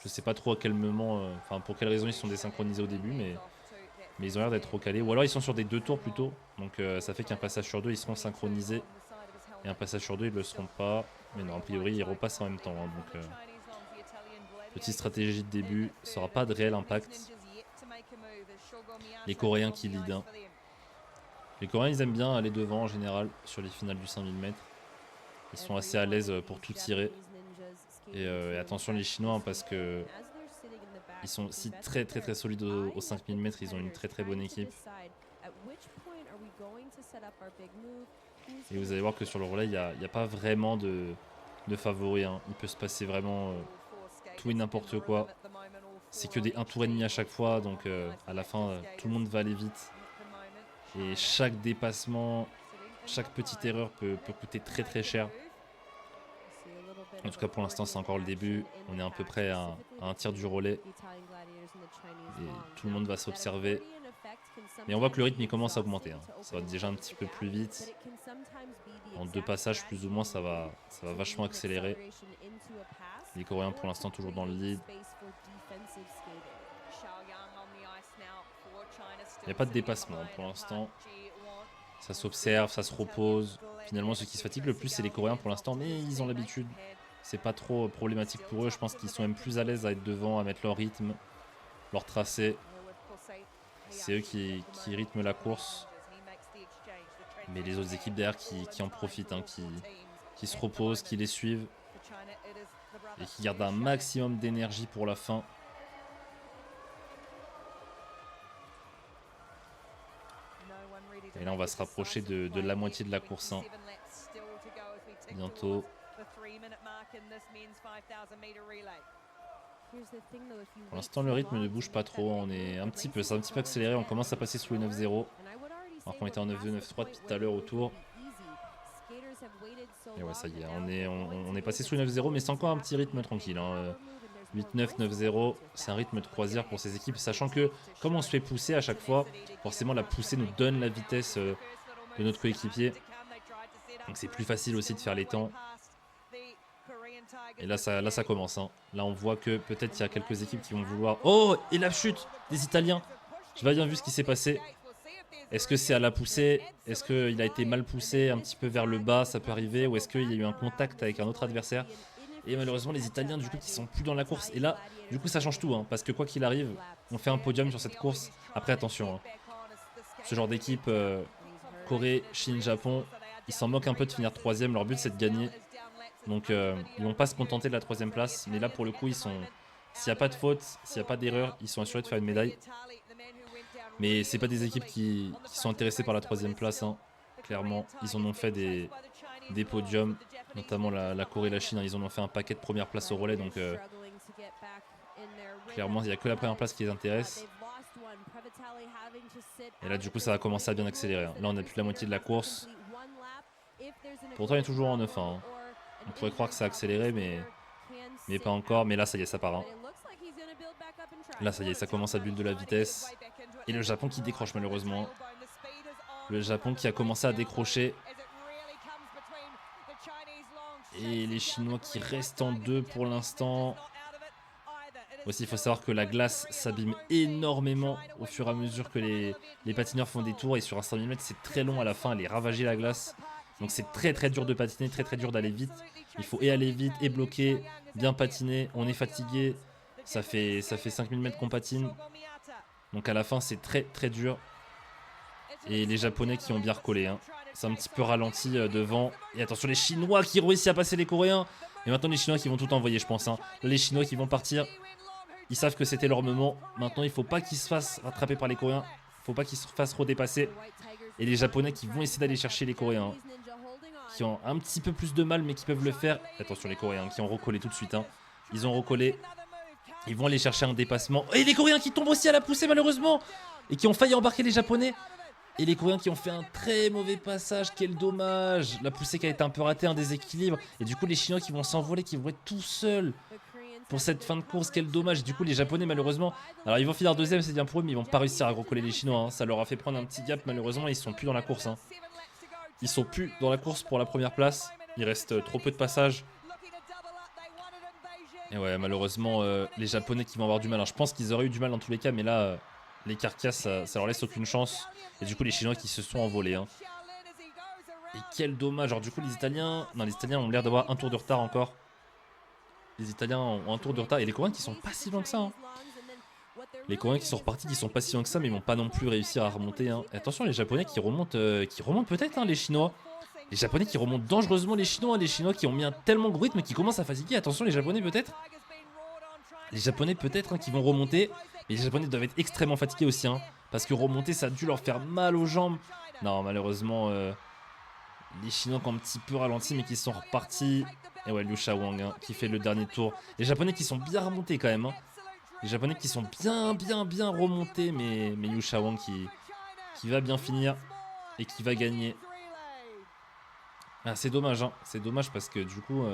[SPEAKER 1] je sais pas trop à quel moment, enfin pour quelle raison ils se sont désynchronisés au début, mais ils ont l'air d'être recalés. Ou alors ils sont sur des 2 tours plutôt, donc ça fait qu'un passage sur 2 ils seront synchronisés. Et un passage sur 2 ils le seront pas. Mais non, a priori ils repassent en même temps, hein, donc petite stratégie de début, ça n'aura pas de réel impact. Les Coréens qui lead, hein. Les Coréens ils aiment bien aller devant en général sur les finales du 5000 mètres. Ils sont assez à l'aise pour tout tirer. Et attention les Chinois, hein, parce que ils sont aussi très très très solides aux 5000 mètres. Ils ont une très très bonne équipe. Et vous allez voir que sur le relais, il n'y a pas vraiment de favoris. Hein. Il peut se passer vraiment tout et n'importe quoi. C'est que des 1 tour et demi à chaque fois. Donc à la fin, tout le monde va aller vite. Et chaque dépassement, chaque petite erreur peut coûter très très cher. En tout cas pour l'instant c'est encore le début. On est à peu près à un tiers du relais. Et tout le monde va s'observer. Et on voit que le rythme il commence à augmenter. Hein. Ça va déjà un petit peu plus vite. En 2 passages plus ou moins ça va vachement accélérer. Les Coréens pour l'instant toujours dans le lead. Il n'y a pas de dépassement pour l'instant. Ça s'observe, ça se repose. Finalement ceux qui se fatiguent le plus c'est les Coréens pour l'instant, mais ils ont l'habitude. C'est pas trop problématique pour eux. Je pense qu'ils sont même plus à l'aise à être devant, à mettre leur rythme, leur tracé. C'est eux qui rythment la course. Mais les autres équipes derrière qui en profitent, hein, qui se reposent, qui les suivent. Et qui gardent un maximum d'énergie pour la fin. Et là on va se rapprocher de la moitié de la course, hein. Bientôt. Pour l'instant le rythme ne bouge pas trop, on est un petit peu accéléré, on commence à passer sous les 9-0. Alors qu'on était en 9-2, 9-3 depuis tout à l'heure autour. Et ouais ça y est, on est passé sous les 9-0 mais c'est encore un petit rythme tranquille, hein. 8-9, 9-0, c'est un rythme de croisière pour ces équipes, sachant que comme on se fait pousser à chaque fois, forcément la poussée nous donne la vitesse de notre coéquipier. Donc c'est plus facile aussi de faire les temps. Et là ça commence, hein. Là on voit que peut-être il y a quelques équipes qui vont vouloir... Oh, et la chute des Italiens. J'ai pas bien vu ce qui s'est passé. Est-ce que c'est à la poussée? Est-ce qu'il a été mal poussé un petit peu vers le bas? Ça peut arriver. Ou est-ce qu'il y a eu un contact avec un autre adversaire? Et malheureusement les Italiens du coup qui sont plus dans la course. Et là du coup ça change tout, hein, parce que quoi qu'il arrive, on fait un podium sur cette course. Après attention, hein, ce genre d'équipe, Corée, Chine, Japon, ils s'en moquent un peu de finir 3ème. Leur but c'est de gagner. Donc ils vont pas se contenter de la 3ème place. Mais là pour le coup ils sont... S'il n'y a pas de faute, s'il n'y a pas d'erreur, ils sont assurés de faire une médaille. Mais c'est pas des équipes qui sont intéressées par la 3ème place, hein. Clairement ils en ont fait des podiums. Notamment la Corée et la Chine, hein, ils en ont fait un paquet de premières places au relais, donc clairement il n'y a que la première place qui les intéresse. Et là du coup ça va commencer à bien accélérer, hein. Là on a plus de la moitié de la course. Pourtant il est toujours en 9-1, hein. On pourrait croire que ça a accéléré, mais Mais pas encore, mais là ça y est, ça part. Hein. Là ça y est, ça commence à build de la vitesse. Et le Japon qui décroche malheureusement. Le Japon qui a commencé à décrocher. Et les Chinois qui restent en 2 pour l'instant. Aussi, il faut savoir que la glace s'abîme énormément au fur et à mesure que les patineurs font des tours. Et sur un 5000 mètres, c'est très long à la fin, elle est ravagée la glace. Donc c'est très très dur de patiner, très très dur d'aller vite. Il faut et aller vite et bloquer, bien patiner. On est fatigué, ça fait 5000 mètres qu'on patine. Donc à la fin, c'est très très dur. Et les Japonais qui ont bien recollé. Hein. C'est un petit peu ralenti devant. Et attention, les Chinois qui réussissent à passer les Coréens. Et maintenant, les Chinois qui vont tout envoyer, je pense. Hein. Là, les Chinois qui vont partir. Ils savent que c'était leur moment. Maintenant, il ne faut pas qu'ils se fassent rattraper par les Coréens. Il ne faut pas qu'ils se fassent redépasser. Et les Japonais qui vont essayer d'aller chercher les Coréens. Qui ont un petit peu plus de mal, mais qui peuvent le faire. Attention, les Coréens qui ont recollé tout de suite. Hein. Ils ont recollé. Ils vont aller chercher un dépassement. Et les Coréens qui tombent aussi à la poussée, malheureusement. Et qui ont failli embarquer les Japonais. Et les Coréens qui ont fait un très mauvais passage, quel dommage. La poussée qui a été un peu ratée, un déséquilibre. Et du coup les Chinois qui vont s'envoler, qui vont être tout seuls pour cette fin de course, quel dommage. Et du coup les Japonais malheureusement, alors ils vont finir deuxième, c'est bien pour eux, mais ils vont pas réussir à recoller les Chinois. Hein. Ça leur a fait prendre un petit gap malheureusement, et ils sont plus dans la course. Hein. Ils sont plus dans la course pour la première place. Il reste trop peu de passages. Et ouais malheureusement les Japonais qui vont avoir du mal. Hein. Je pense qu'ils auraient eu du mal dans tous les cas, mais là... les carcasses, ça leur laisse aucune chance. Et du coup, les Chinois qui se sont envolés. Hein. Et quel dommage. Alors, du coup, les Italiens... Non, les Italiens ont l'air d'avoir un tour de retard encore. Les Italiens ont un tour de retard. Et les Coréens qui sont pas si loin que ça. Hein. Les Coréens qui sont repartis, qui sont pas si loin que ça, mais ils vont pas non plus réussir à remonter. Hein. Et attention, les Japonais qui remontent peut-être, hein, les Chinois. Les Japonais qui remontent dangereusement, les Chinois. Les Chinois qui ont mis un tellement gros rythme qui commencent à fatiguer. Attention, les Japonais peut-être. Les Japonais peut-être hein, qui vont remonter. Mais les Japonais doivent être extrêmement fatigués aussi. Hein, parce que remonter, ça a dû leur faire mal aux jambes. Non, malheureusement, les Chinois qui ont un petit peu ralenti, mais qui sont repartis. Et ouais, Liu Shaoang hein, qui fait le dernier tour. Les Japonais qui sont bien remontés quand même. Hein. Les Japonais qui sont bien remontés. Mais Liu Shaoang qui va bien finir et qui va gagner. Ah, c'est dommage. Hein. C'est dommage parce que du coup,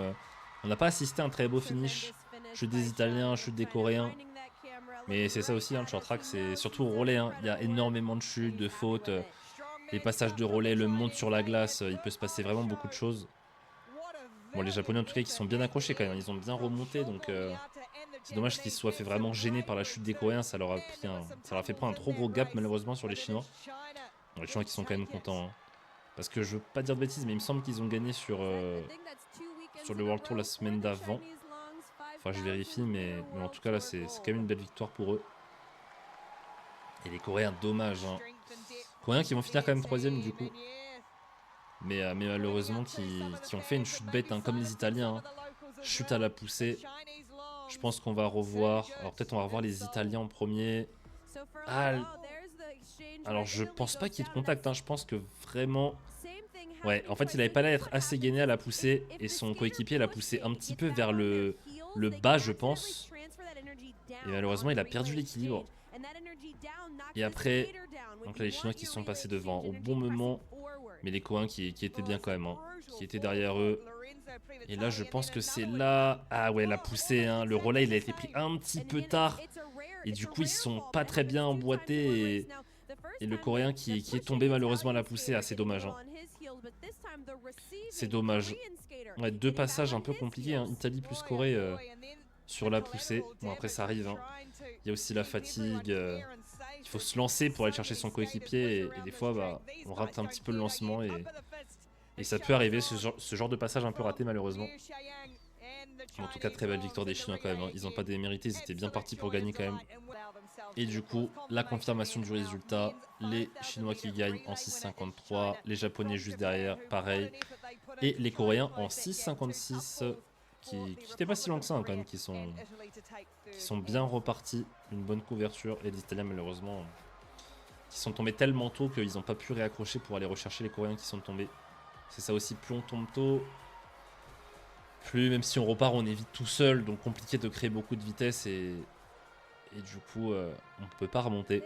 [SPEAKER 1] on n'a pas assisté à un très beau finish. Chute des Italiens, chute des Coréens. Mais c'est ça aussi, hein, le short track, c'est surtout au relais. Hein. Il y a énormément de chutes, de fautes. Les passages de relais, le monde sur la glace, il peut se passer vraiment beaucoup de choses. Bon, les Japonais en tout cas qui sont bien accrochés quand même, ils ont bien remonté. Donc c'est dommage qu'ils se soient fait vraiment gêner par la chute des Coréens. Ça leur a fait prendre un trop gros gap malheureusement sur les Chinois. Bon, les Chinois qui sont quand même contents. Hein. Parce que je veux pas dire de bêtises, mais il me semble qu'ils ont gagné sur le World Tour la semaine d'avant. Enfin, je vérifie, mais en tout cas, là, c'est quand même une belle victoire pour eux. Et les Coréens, dommage. Hein. Coréens qui vont finir quand même 3ème, du coup. Mais malheureusement, qui ont fait une chute bête, hein, comme les Italiens. Hein. Chute à la poussée. Je pense qu'on va revoir... Alors, peut-être on va revoir les Italiens en premier. Ah, alors, je pense pas qu'il y ait de contact. Hein. Je pense que vraiment... Ouais, en fait, il avait pas l'air d'être assez gainé à la poussée. Et son coéquipier l'a poussé un petit peu vers le bas, je pense. Et malheureusement, il a perdu l'équilibre. Et après, donc là, les Chinois qui sont passés devant au bon moment. Mais les Coréens qui étaient bien quand même, hein, qui étaient derrière eux. Et là, je pense que c'est là... Ah ouais, la poussée, hein, le relais, il a été pris un petit peu tard. Et du coup, ils sont pas très bien emboîtés. Et le Coréen qui est tombé malheureusement à la poussée, ah, c'est dommage. Hein. C'est dommage. Ouais, 2 passages un peu compliqués, hein, Italie plus Corée sur la poussée. Bon, après, ça arrive. Hein. Il y a aussi la fatigue. Il faut se lancer pour aller chercher son coéquipier. Et des fois, bah, on rate un petit peu le lancement. Et ça peut arriver, ce genre de passage un peu raté, malheureusement. En tout cas, très belle victoire des Chinois quand même. Hein. Ils n'ont pas démérité, ils étaient bien partis pour gagner quand même. Et du coup, la confirmation du résultat, les Chinois qui gagnent en 6,53, les Japonais juste derrière, pareil. Et les Coréens en 6,56, qui n'étaient pas si loin que ça hein, quand même, qui sont bien repartis, une bonne couverture. Et les Italiens malheureusement, qui sont tombés tellement tôt qu'ils n'ont pas pu réaccrocher pour aller rechercher les Coréens qui sont tombés. C'est ça aussi, plus on tombe tôt, plus même si on repart on est vite tout seul, donc compliqué de créer beaucoup de vitesse et du coup on ne peut pas remonter.